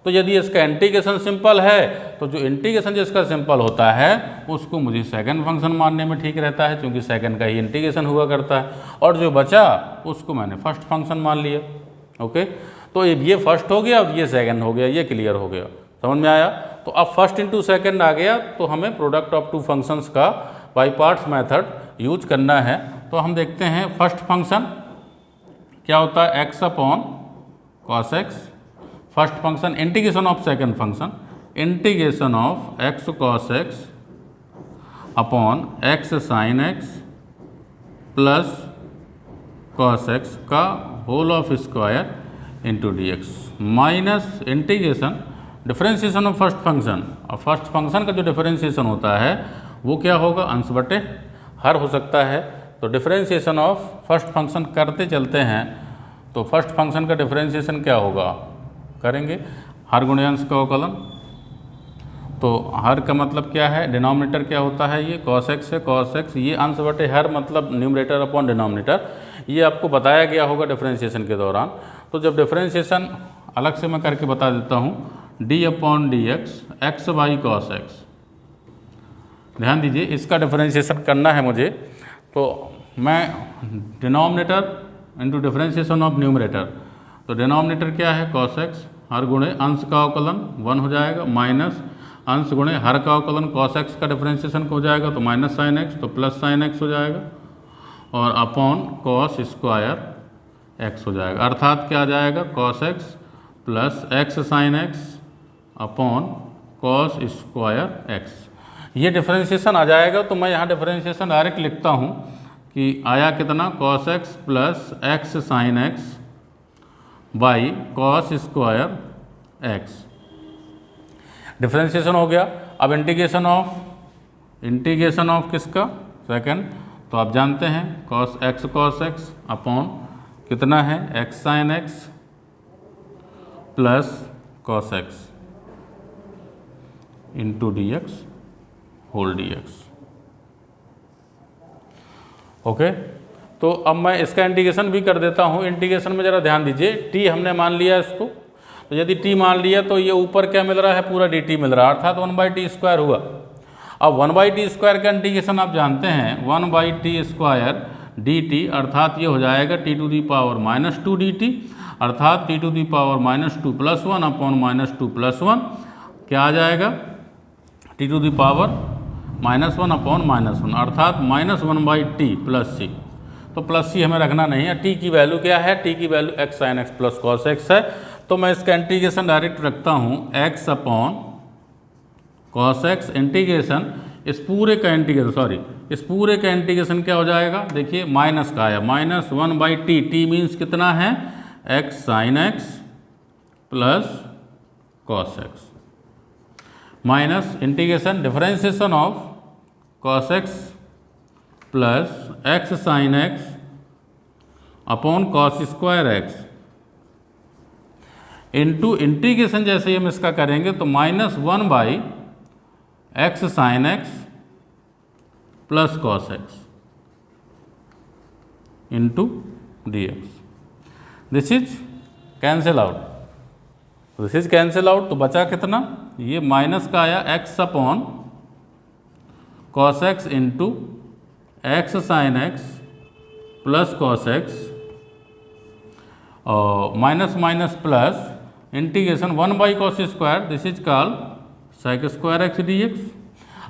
तो यदि इसका इंटीग्रेशन सिंपल है तो जो इंटीग्रेशन जिसका सिंपल होता है उसको मुझे सेकंड फंक्शन मानने में ठीक रहता है, क्योंकि सेकंड का ही इंटीग्रेशन हुआ करता है, और जो बचा उसको मैंने फर्स्ट फंक्शन मान लिया। ओके, तो ये फर्स्ट हो गया और ये सेकंड हो गया, ये क्लियर हो गया, समझ में आया। तो अब फर्स्ट इंटू सेकंड आ गया, तो हमें प्रोडक्ट ऑफ टू फंक्शंस का बाई पार्ट्स मेथड यूज करना है। तो हम देखते हैं फर्स्ट फंक्शन क्या होता है, X upon cos X, first function integration of second function, integration of X cos X upon X sine X plus cos X का whole of square into D X, minus integration differentiation of first function. और first function का जो differentiation होता है वो क्या होगा, अंश बटे हर हो सकता है। तो डिफरेंशिएशन ऑफ फर्स्ट फंक्शन करते चलते हैं, तो फर्स्ट फंक्शन का डिफरेंशिएशन क्या होगा, करेंगे हर गुणे अंश का अवकलन। तो हर का मतलब क्या है, डिनोमिनेटर क्या होता है, ये कॉस एक्स है, कॉस एक्स, ये अंश बटे हर मतलब न्यूमरेटर अपॉन डिनोमिनेटर, ये आपको बताया गया होगा डिफरेंशिएशन के दौरान। तो जब डिफरेंशिएशन अलग से मैं करके बता देता हूँ, D upon D x, x by cos x. ध्यान दीजिए, इसका डिफरेंशिएशन करना है मुझे, तो मैं denominator into differentiation of numerator, तो डिनोमिनेटर क्या है कॉस एक्स, हर गुणे अंश का अवकलन 1 हो जाएगा, माइनस अंश गुणे हर का अवकलन कॉस एक्स का डिफरेंशिएशन हो जाएगा, तो माइनस साइन एक्स, तो प्लस साइन एक्स हो जाएगा, और अपॉन कॉस स्क्वायर एक्स हो जाएगा। अर्थात क्या आ जाएगा, cos x plus x sine x upon cos square x. ये डिफरेंशिएशन आ जाएगा। तो मैं यहाँ डिफरेंशिएशन डायरेक्ट लिखता हूँ कि आया कितना, cos x plus x sine x by cos square x. Differentiation हो गया। अब इंटीग्रेशन ऑफ किसका, सेकंड, तो आप जानते हैं cos x अपॉन कितना है x sin x plus cos x into D x whole D x. Okay, तो अब मैं इसका इंटीग्रेशन भी कर देता हूँ। इंटीग्रेशन में ज़रा ध्यान दीजिए, t हमने मान लिया इसको, तो यदि t मान लिया तो ये ऊपर क्या मिल रहा है, पूरा dt मिल रहा है, अर्थात 1/t² हुआ। अब 1/t² का इंटीग्रेशन आप जानते हैं 1/t² dt, अर्थात ये हो जाएगा t⁻⁻² dt, अर्थात t⁻⁻² प्लस 1 अपॉन -2 प्लस 1 क्या आ जाएगा, t⁻⁻1 अपॉन -1, अर्थात -1/t प्लस c। तो प्लस c हमें रखना नहीं है। t की वैल्यू क्या है, t की value x sin x plus cos x है, तो मैं इसका इंटीग्रेशन डायरेक्ट रखता हूँ x upon cos x integration, इस पूरे का इंटीग्रेशन क्या हो जाएगा, देखिए माइनस का आया, -1/t, t मीन्स कितना है x sin x plus cos x, minus integration differentiation of cos x plus x sin x upon cos² x into integration जैसे ही हम इसका करेंगे तो -1/x sin x plus cos x into D x. This is cancel out, तो बचा कितना, ये minus का आया x upon cos x into x sin x plus cos x और minus plus integration 1/cos², this is called sec² x dx।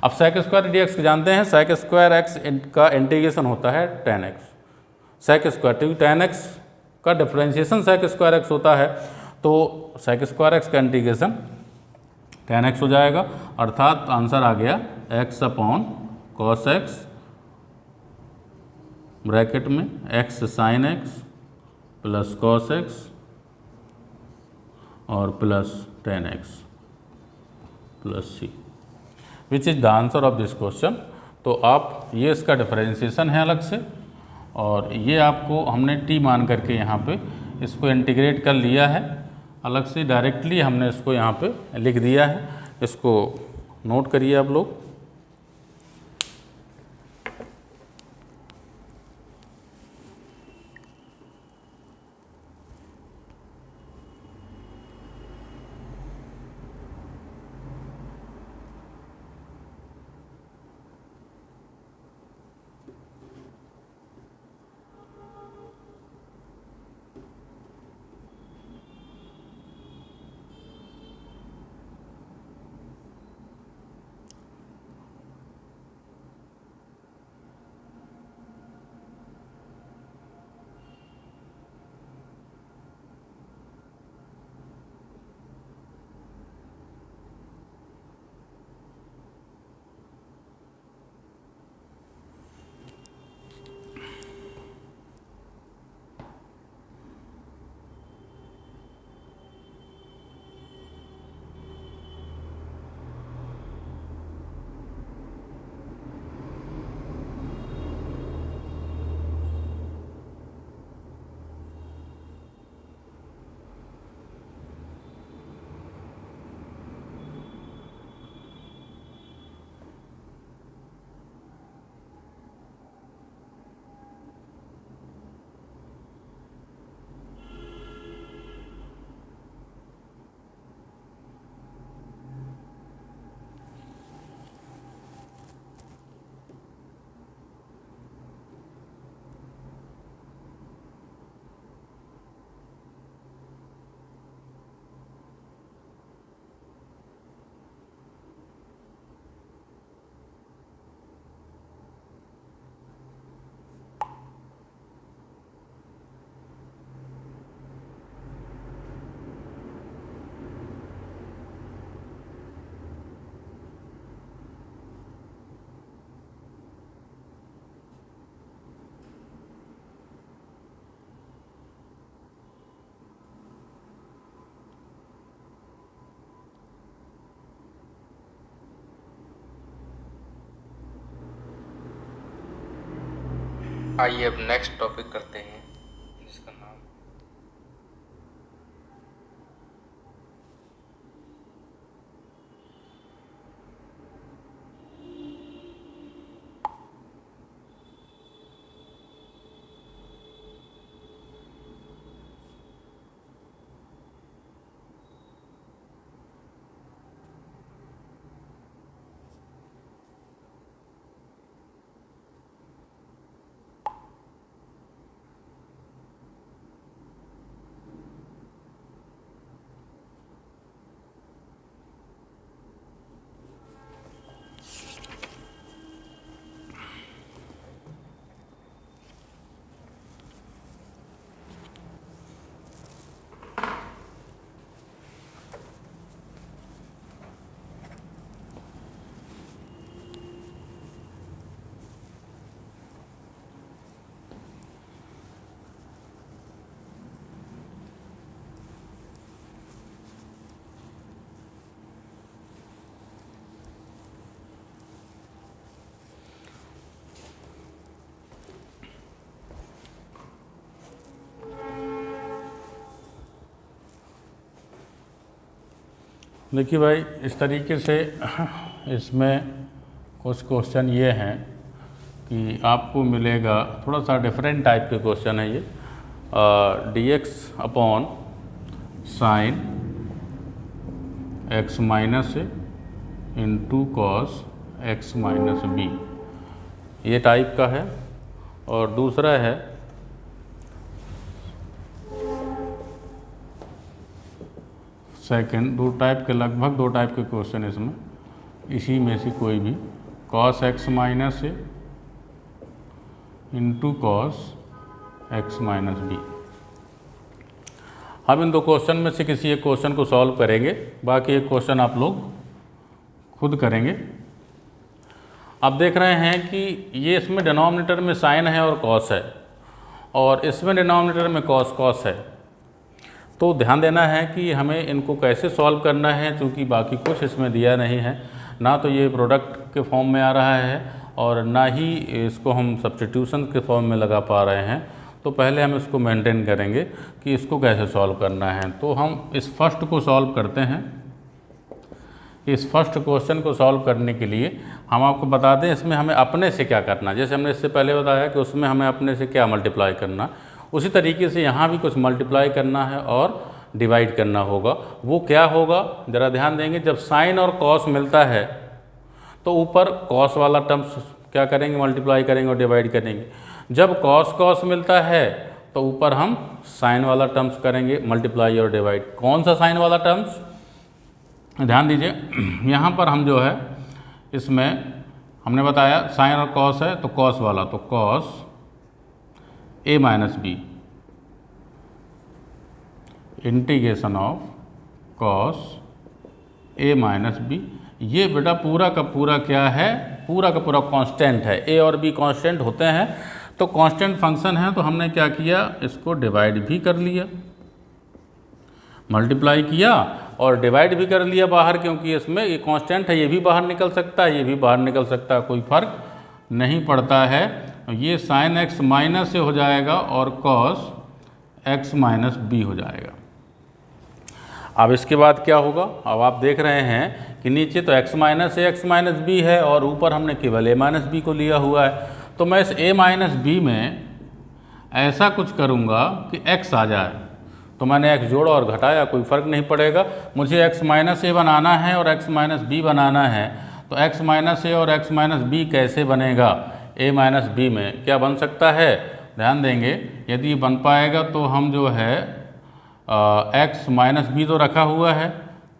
अब sec² dx जानते हैं, sec² x का इंटीग्रेशन होता है tan x, sec², tan x का differentiation sec² x होता है, तो sec² x का इंटीग्रेशन tan x हो जाएगा, अर्थात आंसर आ गया x upon cos x bracket में x sin x plus cos x और plus tan x plus c, which is the answer of this question. तो आप ये इसका डिफरेंशिएशन है अलग से, और ये आपको हमने t मान करके यहाँ पे इसको इंटीग्रेट कर लिया है अलग से, डायरेक्टली हमने इसको यहाँ पे लिख दिया है, इसको नोट करिए आप लोग। आइए अब नेक्स्ट टॉपिक करते हैं जिसका नाम देखिए भाई, इस तरीके से इसमें कुछ क्वेश्चन ये हैं कि आपको मिलेगा, थोड़ा सा डिफरेंट टाइप के क्वेश्चन है ये। dx upon sine x minus a into cos x minus b, ये टाइप का है। और दूसरा है सेकंड, दो टाइप के, लगभग दो टाइप के क्वेश्चन इसमें, इसी में से कोई भी, cos x minus a into cos x minus b. हम इन दो क्वेश्चन में से किसी एक क्वेश्चन को सॉल्व करेंगे, बाकी एक क्वेश्चन आप लोग खुद करेंगे। आप देख रहे हैं कि ये इसमें डिनोमिनेटर में साइन है और कॉस है, और इसमें डिनोमिनेटर में कॉस कॉस है। तो ध्यान देना है कि हमें इनको कैसे सॉल्व करना है, क्योंकि बाकी कुछ इसमें दिया नहीं है, ना तो ये प्रोडक्ट के फॉर्म में आ रहा है और ना ही इसको हम सब्स्टिट्यूशन के फॉर्म में लगा पा रहे हैं। तो पहले हम इसको मेंटेन करेंगे कि इसको कैसे सॉल्व करना है। तो हम इस फर्स्ट को सॉल्व करते हैं। इस फर्स्ट क्वेश्चन को सॉल्व करने के लिए हम आपको बता दें इसमें हमें अपने से क्या करना, जैसे हमने इससे पहले बताया कि उसमें हमें अपने से क्या मल्टीप्लाई करना, उसी तरीके से यहाँ भी कुछ मल्टीप्लाई करना है और डिवाइड करना होगा। वो क्या होगा, ज़रा ध्यान देंगे। जब साइन और कॉस मिलता है तो ऊपर कॉस वाला टर्म्स क्या करेंगे, मल्टीप्लाई करेंगे और डिवाइड करेंगे। जब कॉस कॉस मिलता है तो ऊपर हम साइन वाला टर्म्स करेंगे, मल्टीप्लाई और डिवाइड। कौन सा साइन वाला टर्म्स, ध्यान दीजिए। यहाँ पर हम जो है इसमें हमने बताया साइन और कॉस है, तो कॉस वाला, तो cos a minus b integration of cos a minus b. ये बेटा पूरा का पूरा क्या है, पूरा का पूरा कांस्टेंट है। ए और बी कांस्टेंट होते हैं, तो कांस्टेंट फंक्शन है, तो हमने क्या किया, इसको डिवाइड भी कर लिया, मल्टीप्लाई किया और डिवाइड भी कर लिया बाहर, क्योंकि इसमें ये कांस्टेंट है, ये भी बाहर निकल सकता है, ये भी बाहर निकल सकता है, कोई फर्क नहीं पड़ता है। ये साइन एक्स माइनस से हो जाएगा और कॉस एक्स माइनस बी हो जाएगा। अब इसके बाद क्या होगा, अब आप देख रहे हैं कि नीचे तो x माइनस ए एक्स माइनस बी है और ऊपर हमने केवल a माइनस बी को लिया हुआ है। तो मैं इस a माइनस बी में ऐसा कुछ करूँगा कि x आ जाए, तो मैंने x जोड़ा और घटाया, कोई फ़र्क नहीं पड़ेगा। मुझे x माइनस ए बनाना है और x माइनस बी बनाना है, तो x माइनस ए और x माइनस बी कैसे बनेगा, a माइनस बी में क्या बन सकता है, ध्यान देंगे। यदि ये बन पाएगा तो हम जो है x माइनस बी तो रखा हुआ है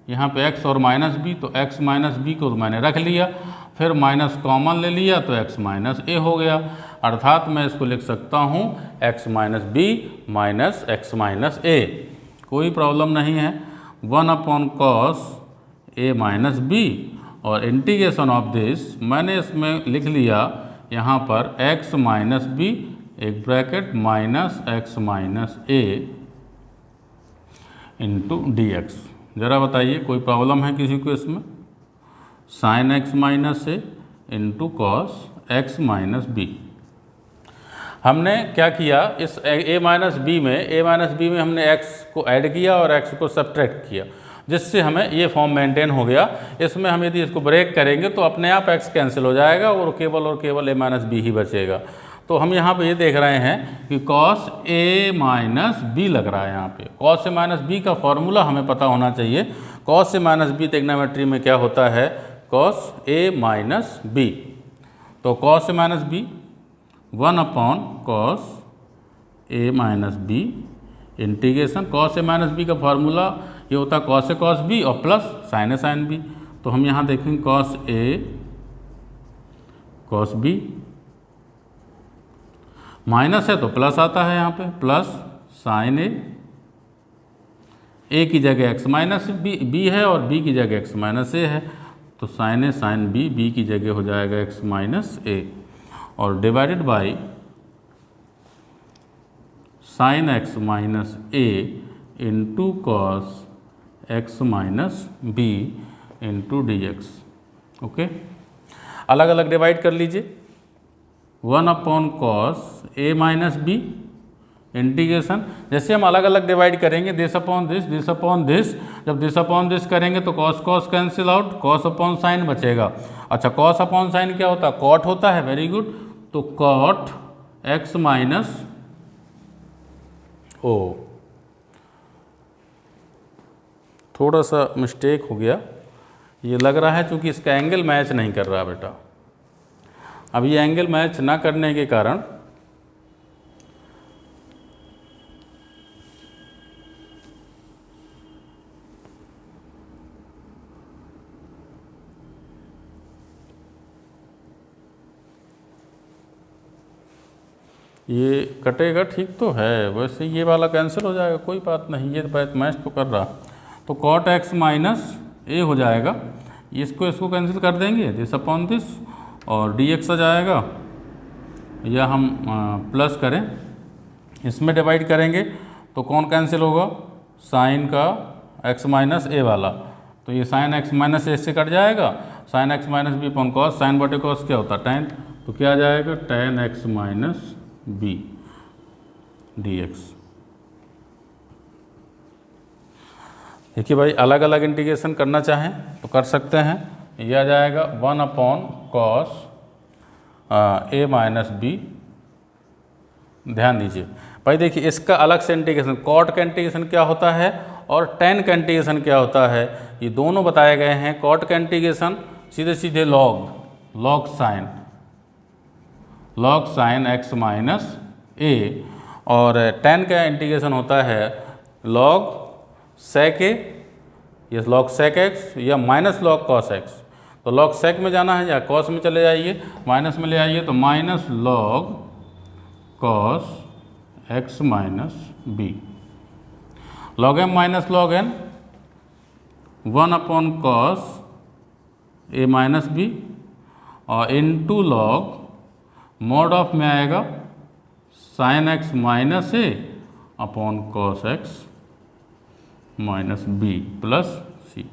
यहाँ पे, x और माइनस बी, तो x माइनस बी को तो मैंने रख लिया, फिर माइनस कॉमन ले लिया तो x माइनस ए हो गया। अर्थात मैं इसको लिख सकता हूँ x minus b minus x minus a, कोई प्रॉब्लम नहीं है। 1 upon cos a minus B और इंटीग्रेशन ऑफ दिस मैंने इसमें लिख लिया यहाँ पर x माइनस बी एक bracket minus x minus a into D x. ज़रा बताइए कोई प्रॉब्लम है किसी को इसमें, sine x minus a into cos x minus b. हमने क्या किया, इस a माइनस बी में हमने x को ऐड किया और x को सब्ट्रैक्ट किया, जिससे हमें ये फॉर्म मेंटेन हो गया। इसमें हम यदि इसको ब्रेक करेंगे तो अपने आप x कैंसिल हो जाएगा और केवल a माइनस बी ही बचेगा। तो हम यहाँ पे ये देख रहे हैं कि cos a माइनस बी लग रहा है यहाँ पे। cos a माइनस बी का फॉर्मूला हमें पता होना चाहिए। cos a minus b trigonometry में क्या होता है, cos a माइनस बी। तो cos a minus b 1/cos a minus b integration cos a minus B का फॉर्मूला ये होता है cos a cos b और plus sin a sin b। तो हम यहाँ देखेंगे cos a cos b, minus है तो प्लस आता है यहाँ पे, प्लस sin a की जगह x माइनस b है और b की जगह x माइनस a है, तो sin a sin b की जगह हो जाएगा x माइनस a, और divided by sin x minus a into cos x minus b into D x. Okay, अलग अलग डिवाइड कर लीजिए। 1/cos a minus b integration, जैसे हम अलग अलग डिवाइड करेंगे this upon this, this upon this, जब दिस अपॉन दिस करेंगे तो cos cos cancel out, cos upon sine बचेगा। अच्छा, cos अपॉन साइन क्या होता है, cot होता है, वेरी गुड। तो cot x माइनस ओ, थोड़ा सा मिस्टेक हो गया, ये लग रहा है क्योंकि इसका एंगल मैच नहीं कर रहा बेटा। अब ये एंगल मैच ना करने के कारण ये कटेगा, ठीक तो है, वैसे ये वाला कैंसिल हो जाएगा, कोई बात नहीं, ये मैच तो कर रहा। तो cot x माइनस ए हो जाएगा, इसको कैंसिल कर देंगे, दिस अपॉन दिस, और dx आ जाएगा, या हम प्लस करें, इसमें डिवाइड करेंगे तो कौन कैंसिल होगा, साइन का x माइनस ए वाला, तो ये साइन x माइनस ए से कट जाएगा, sine x minus b upon cos, sine बटे कॉस क्या होता है tan, तो क्या आ जाएगा tan x minus b d x. देखिए भाई, अलग अलग इंटीग्रेशन करना चाहें तो कर सकते हैं। यह आ जाएगा 1/cos a माइनस बी। ध्यान दीजिए भाई, देखिए इसका अलग से इंटीग्रेशन, cot का इंटीग्रेशन क्या होता है और tan का इंटीग्रेशन क्या होता है, ये दोनों बताए गए हैं। cot का इंटीग्रेशन सीधे सीधे log साइन x माइनस ए, और tan का इंटीग्रेशन होता है log sec a, ये log sec x या माइनस log cos x। तो log sec में जाना है या cos में चले जाइए, माइनस में ले आइए, तो minus log cos x minus बी, log m minus log n 1/cos a minus B, और इनटू log मॉड ऑफ में आएगा साइन x माइनस ए अपॉन कॉस x माइनस बी प्लस सी।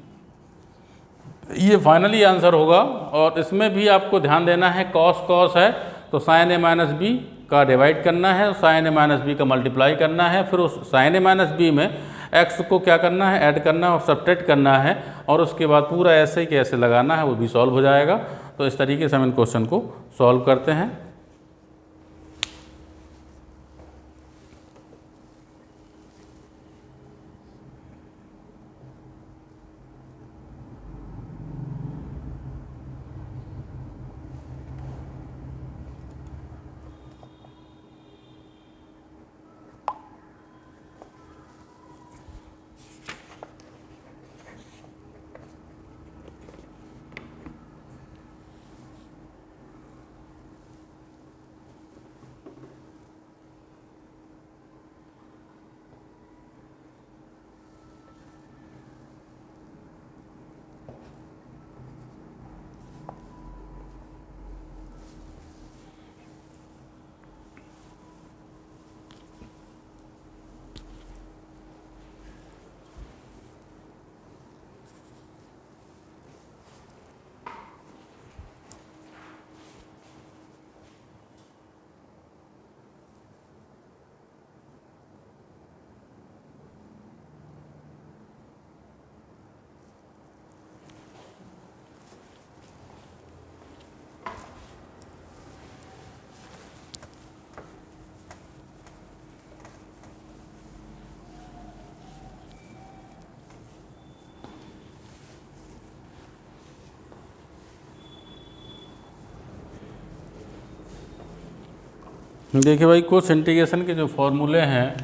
ये फाइनली आंसर होगा, और इसमें भी आपको ध्यान देना है, cos है तो साइन ए माइनस बी का डिवाइड करना है, साइन ए माइनस बी का मल्टीप्लाई करना है, फिर उस साइन ए माइनस बी में x को क्या करना है, ऐड करना है और सब्ट्रैक्ट करना है, और उसके बाद पूरा ऐसे ही कैसे लगाना है वो भी सॉल्व हो जाएगा। तो इस तरीके से हम इन क्वेश्चन को सॉल्व करते हैं। देखिए भाई, कुछ इंटीग्रेशन के जो फॉर्मूले हैं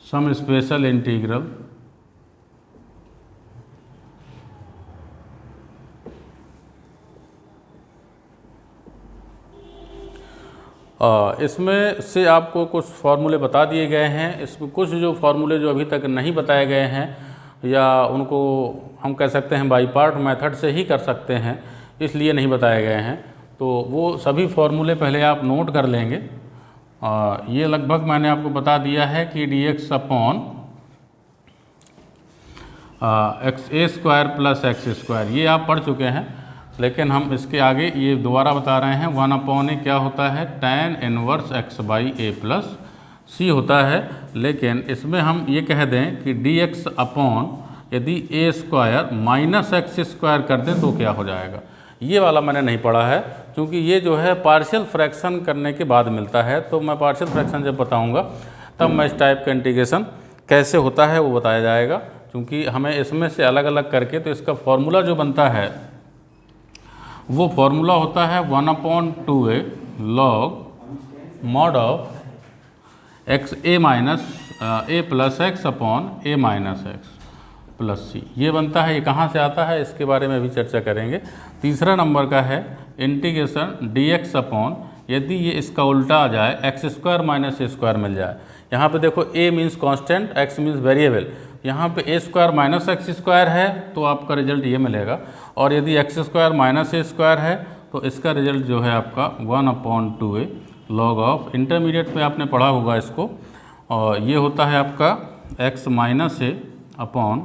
सम स्पेशल इंटीग्रल इसमें से आपको कुछ फार्मूले बता दिए गए हैं। इसमें कुछ जो फार्मूले जो अभी तक नहीं बताए गए हैं या उनको हम कह सकते हैं बाई पार्ट मेथड से ही कर सकते हैं, इसलिए नहीं बताए गए हैं। तो वो सभी फार्मूले पहले आप नोट कर लेंगे। ये लगभग मैंने आपको बता दिया है कि dx अपॉन एक्स ए स्क्वायर प्लस एक्स स्क्वायर, ये आप पढ़ चुके हैं, लेकिन हम इसके आगे ये दोबारा बता रहे हैं। 1/a क्या होता है, tan inverse x by a plus c होता है। लेकिन इसमें हम ये कह दें कि dx अपॉन यदि ए स्क्वायर माइनस एक्स स्क्वायर कर दें तो क्या हो जाएगा, ये वाला मैंने नहीं पढ़ा है, क्योंकि ये जो है पार्शियल फ्रैक्शन करने के बाद मिलता है। तो मैं पार्शियल फ्रैक्शन जब बताऊँगा तब मैं इस टाइप का इंटीग्रेशन कैसे होता है वो बताया जाएगा, क्योंकि हमें इसमें से अलग अलग करके तो इसका फॉर्मूला जो बनता है वो फॉर्मूला होता है 1/2a log mod of x a minus a plus x upon A minus x plus c, ये बनता है। ये कहाँ से आता है इसके बारे में भी चर्चा करेंगे। तीसरा नंबर का है इंटीग्रेशन dx अपॉन, यदि ये इसका उल्टा आ जाए x square minus a square मिल जाए। यहाँ पे देखो a means constant, x means variable, यहाँ पे ए स्क्वायर माइनस एक्स स्क्वायर है तो आपका रिजल्ट ये मिलेगा, और यदि x square minus a square है तो इसका रिजल्ट जो है आपका 1/2a log ऑफ, इंटरमीडिएट पे आपने पढ़ा होगा इसको, और ये होता है आपका x माइनस ए अपॉन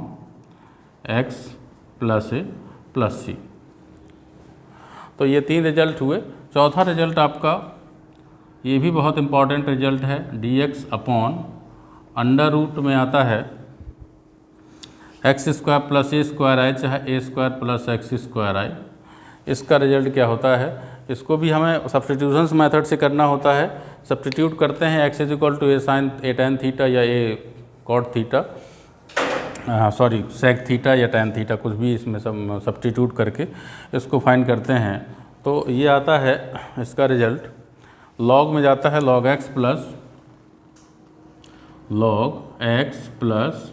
एक्स प्लस ए प्लस सी। तो ये 3 रिजल्ट हुए। चौथा रिजल्ट आपका ये भी बहुत इम्पॉर्टेंट रिजल्ट है, dx अपॉन अंडर रूट में आता है x square plus a square आई, चाहे ए स्क्वायर प्लस एक्स स्क्वायर आई। इसका रिजल्ट क्या होता है, इसको भी हमें सब्स्टिट्यूशंस मेथड से करना होता है। सब्स्टिट्यूट करते हैं x equal to a sine a tan theta या a cot theta, sorry sec theta या टैन थीटा, कुछ भी इसमें सब सब्स्टिट्यूट करके इसको फाइंड करते हैं। तो ये आता है इसका रिजल्ट, लॉग में जाता है log x plus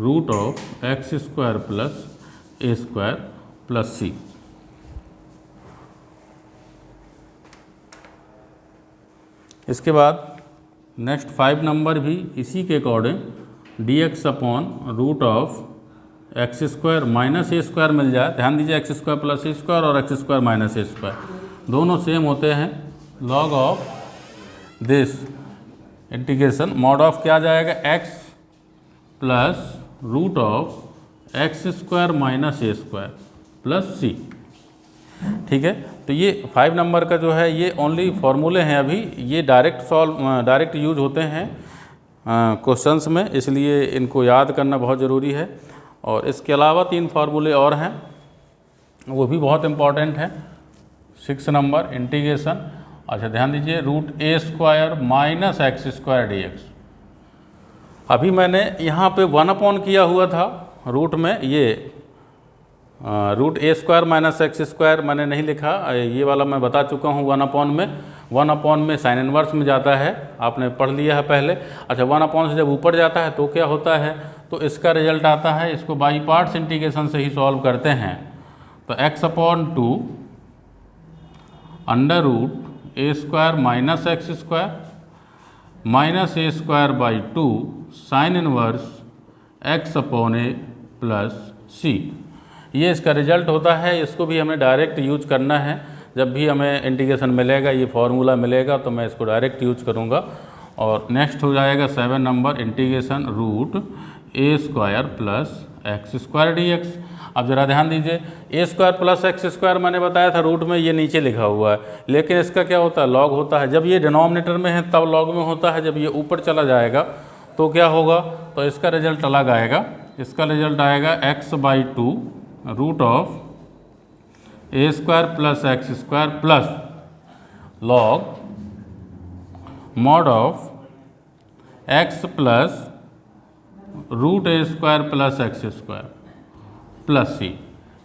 root of x square plus a square plus c. इसके बाद नेक्स्ट 5 नंबर भी इसी के according dx upon root of x square minus a square मिल जाए। ध्यान दीजिए, x square plus a square और x square minus a square दोनों सेम होते हैं। Log of this integration mod of क्या आ जाएगा, x plus root of x square minus a square plus सी। ठीक है, तो ये 5 नंबर का जो है ये ओनली फॉर्मूले हैं, अभी ये डायरेक्ट यूज होते हैं क्वेश्चंस में, इसलिए इनको याद करना बहुत ज़रूरी है। और इसके अलावा 3 फार्मूले और हैं, वो भी बहुत इम्पॉर्टेंट हैं। 6 नंबर इंटीग्रेशन, अच्छा ध्यान दीजिए, root a square minus x square d x. अभी मैंने यहाँ पे 1 किया हुआ था रूट में, ये root a square minus x square मैंने नहीं लिखा, ये वाला मैं बता चुका हूँ। 1 में साइन इनवर्स में जाता है, आपने पढ़ लिया है पहले। अच्छा 1 से जब ऊपर जाता है तो क्या होता है, तो इसका रिजल्ट आता है, इसको बाई पार्ट्स इंटीग्रेशन से ही सॉल्व करते हैं। तो x/2 under root a square minus x square minus a square by 2 sine inverse x/a plus c, ये इसका रिजल्ट होता है। इसको भी हमें डायरेक्ट यूज करना है, जब भी हमें इंटीग्रेशन मिलेगा, ये फार्मूला मिलेगा तो मैं इसको डायरेक्ट यूज करूँगा। और नेक्स्ट हो जाएगा 7 number integration root a square plus x square d x. अब ज़रा ध्यान दीजिए, a square plus x square मैंने बताया था रूट में, ये नीचे लिखा हुआ है, लेकिन इसका क्या होता है, लॉग होता है। जब ये डिनोमिनेटर में है तब लॉग में होता है, जब ये ऊपर चला जाएगा तो क्या होगा, तो इसका रिजल्ट अलग आएगा। इसका रिजल्ट आएगा x/2 root of a square plus x square plus log mod of x plus root a square plus x square plus c.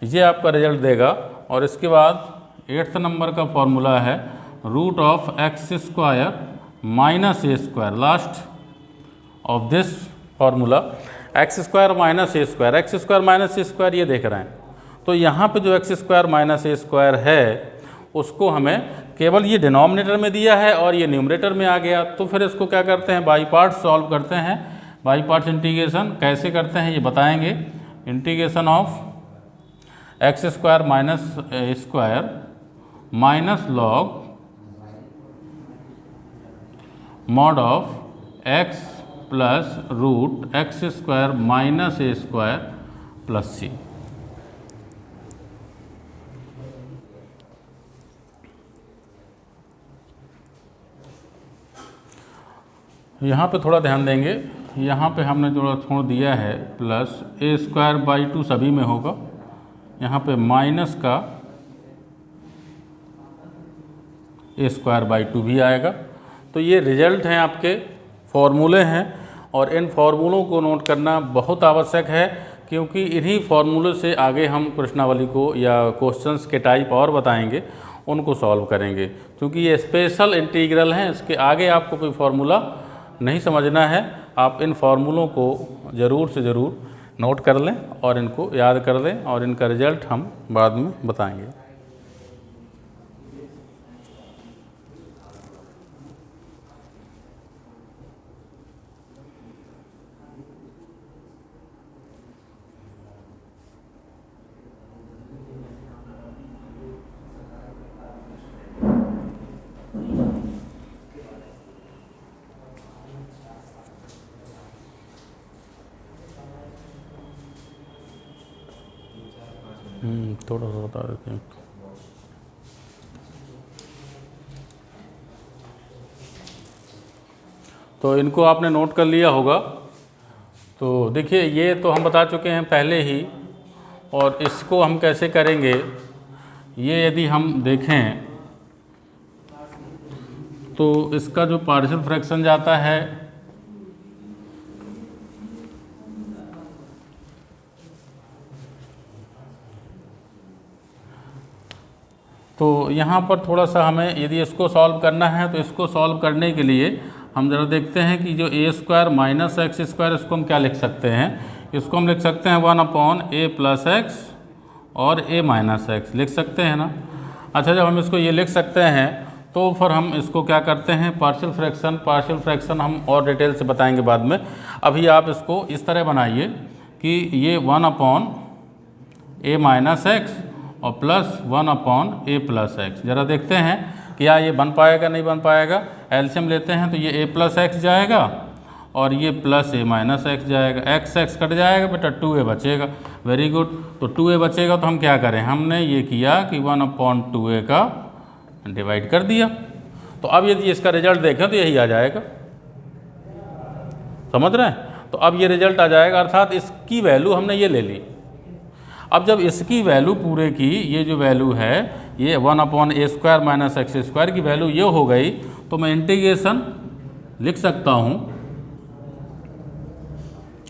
ये आपका रिजल्ट देगा। और इसके बाद 8th नंबर का फॉर्मूला है root of x square minus a square. Last of this formula x square minus a square, x square minus a square ये देख रहे हैं। तो यहाँ पे जो x square minus a square है उसको हमें केवल ये डिनोमिनेटर में दिया है और ये न्यूमरेटर में आ गया। तो फिर इसको क्या करते हैं, बाई पार्ट्स सॉल्व करते हैं। बाई पार्ट्स इंटीग्रेशन कैसे करते हैं ये बताएंगे। Integration of x square minus a square minus log mod of x plus root x square minus a square plus c. यहाँ पे थोड़ा ध्यान देंगे, यहाँ पे हमने थोड़ा छोड़ दिया है प्लस ए स्क्वायर बाई 2 सभी में होगा, यहाँ पे माइनस का ए स्क्वायर बाई 2 भी आएगा। तो ये रिजल्ट हैं, आपके फॉर्मूले हैं और इन फॉर्मूलों को नोट करना बहुत आवश्यक है, क्योंकि इन्हीं फॉर्मूले से आगे हम प्रश्नावली को या क्वेश्चंस के टाइप और बताएंगे, उनको सॉल्व करेंगे। क्योंकि ये स्पेशल इंटीग्रल हैं, इसके आगे आपको कोई फार्मूला नहीं समझना है। आप इन फार्मूलों को ज़रूर से ज़रूर नोट कर लें और इनको याद कर लें और इनका रिजल्ट हम बाद में बताएंगे। थोड़ा सा बता देते हैं। तो इनको आपने नोट कर लिया होगा। तो देखिए ये तो हम बता चुके हैं पहले ही, और इसको हम कैसे करेंगे ये यदि हम देखें तो इसका जो पार्शियल फ्रैक्शन जाता है तो यहाँ पर थोड़ा सा हमें यदि इसको सॉल्व करना है तो इसको सॉल्व करने के लिए हम ज़रा देखते हैं कि जो ए स्क्वायर माइनस एक्स स्क्वायर इसको हम क्या लिख सकते हैं। इसको हम लिख सकते हैं 1/a प्लस एक्स और a माइनस एक्स लिख सकते हैं ना। अच्छा, जब हम इसको ये लिख सकते हैं तो फिर हम इसको क्या करते हैं, पार्शियल फ्रैक्शन हम और डिटेल से बताएंगे बाद में। अभी आप इसको इस तरह बनाइए कि ये 1/a माइनस एक्स और प्लस 1/a प्लस एक्स। ज़रा देखते हैं क्या ये बन पाएगा नहीं बन पाएगा। एलसीएम लेते हैं तो ये a प्लस एक्स जाएगा और ये प्लस a माइनस एक्स जाएगा। x कट जाएगा बेटा, 2a बचेगा। Very good. तो 2a बचेगा तो हम क्या करें, हमने ये किया कि 1/2a का डिवाइड कर दिया। तो अब यदि इसका रिजल्ट देखें तो यही आ जाएगा, समझ रहे हैं। तो अब ये रिजल्ट आ जाएगा, अर्थात इसकी वैल्यू हमने ये ले ली। अब जब इसकी वैल्यू पूरे की, ये जो वैल्यू है ये 1/a square minus x square की वैल्यू ये हो गई, तो मैं इंटीग्रेशन लिख सकता हूँ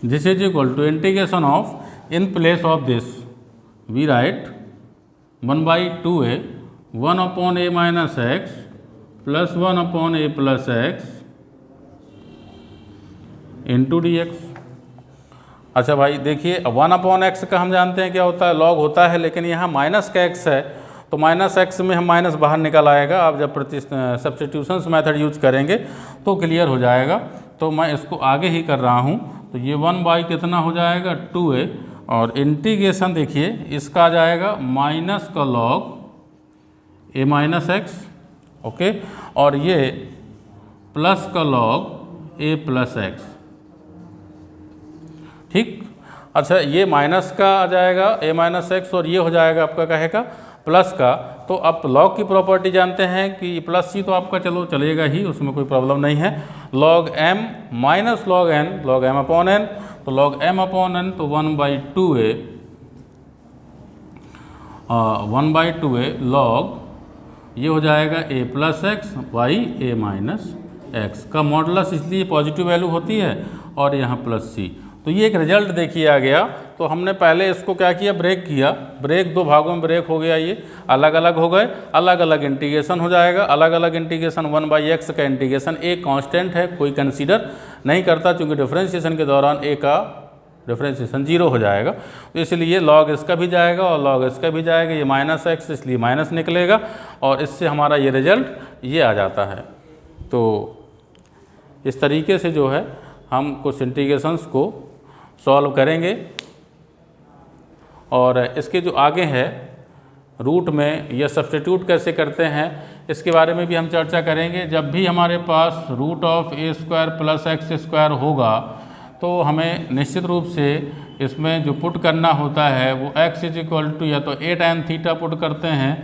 this is equal to integration of, in place of this we write 1/2a 1/a minus x plus 1/a plus x into D x. अच्छा भाई देखिए 1/x का हम जानते हैं क्या होता है, लॉग होता है, लेकिन यहाँ माइनस का x है तो माइनस x में हम माइनस बाहर निकल आएगा। आप जब सब्स्टिट्यूशंस मेथड यूज करेंगे तो क्लियर हो जाएगा। तो मैं इसको आगे ही कर रहा हूँ। तो ये 1 कितना हो जाएगा 2a, और इंटीग्रेशन देखिए इसका आ जाएगा माइनस का log a minus x, okay, और ये प्लस का लॉग a प्लस एक्स, ठीक। अच्छा, ये माइनस का आ जाएगा a माइनस एक्स और ये हो जाएगा आपका कहेगा प्लस का। तो आप लॉग की प्रॉपर्टी जानते हैं कि प्लस सी तो आपका चलो चलेगा ही, उसमें कोई प्रॉब्लम नहीं है। Log m minus log n, log m upon n, तो लॉग m अपॉन n तो 1/2a 1/2a लॉग ये हो जाएगा a plus x by a minus X का मॉडुलस, इसलिए पॉजिटिव वैल्यू होती है और यहाँ प्लस सी। तो ये एक रिजल्ट देखिए आ गया तो हमने पहले इसको क्या किया, ब्रेक किया, ब्रेक 2 भागों में ब्रेक हो गया, ये अलग अलग हो गए, अलग अलग इंटीग्रेशन हो जाएगा। अलग अलग इंटीग्रेशन 1/x का इंटीग्रेशन ए कांस्टेंट है, कोई कंसीडर नहीं करता, चूँकि डिफरेंशिएशन के दौरान ए का डिफरेंशिएशन 0 हो जाएगा, तो इसलिए लॉग इसका भी जाएगा और लॉग इसका भी जाएगा, ये -x इसलिए माइनस निकलेगा और इससे हमारा ये रिजल्ट ये आ जाता है। तो इस तरीके से जो है हम कुछ इंटीग्रेशंस को सॉल्व करेंगे। और इसके जो आगे है रूट में यह सब्स्टिट्यूट कैसे करते हैं इसके बारे में भी हम चर्चा करेंगे। जब भी हमारे पास √(a² + x² होगा तो हमें निश्चित रूप से इसमें जो पुट करना होता है वो x = या तो a tan थीटा पुट करते हैं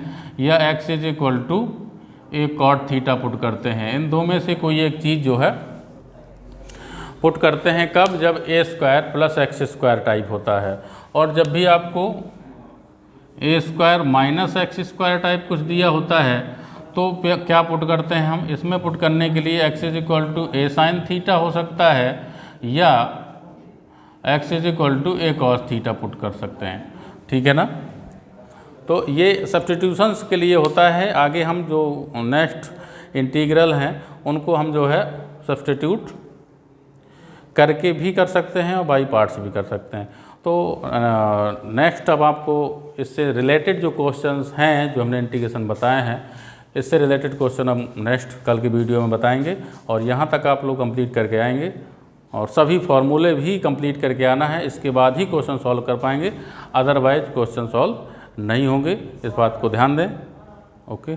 या x = a cot theta put करते हैं। इन दो में से कोई एक चीज़ जो है पुट करते हैं, कब, जब a² + x² टाइप होता है। और जब भी आपको a² - x² टाइप कुछ दिया होता है तो क्या पुट करते हैं हम, इसमें पुट करने के लिए x = a sin थीटा हो सकता है या x = a cos theta put कर सकते हैं, ठीक है ना। तो ये सब्स्टिट्यूशंस के लिए होता है। आगे हम जो नेक्स्ट इंटीग्रल हैं उनको हम जो है सब्स्टिट्यूट करके भी कर सकते हैं और बाई पार्ट्स भी कर सकते हैं। तो नेक्स्ट अब आपको इससे रिलेटेड जो क्वेश्चंस हैं जो हमने इंटीग्रेशन बताए हैं, इससे रिलेटेड क्वेश्चन हम नेक्स्ट कल की वीडियो में बताएंगे। और यहाँ तक आप लोग कंप्लीट करके आएंगे और सभी फॉर्मूले भी कंप्लीट करके आना है, इसके बाद ही क्वेश्चन सॉल्व कर पाएंगे, अदरवाइज क्वेश्चन सॉल्व नहीं होंगे। इस बात को ध्यान दें। ओके।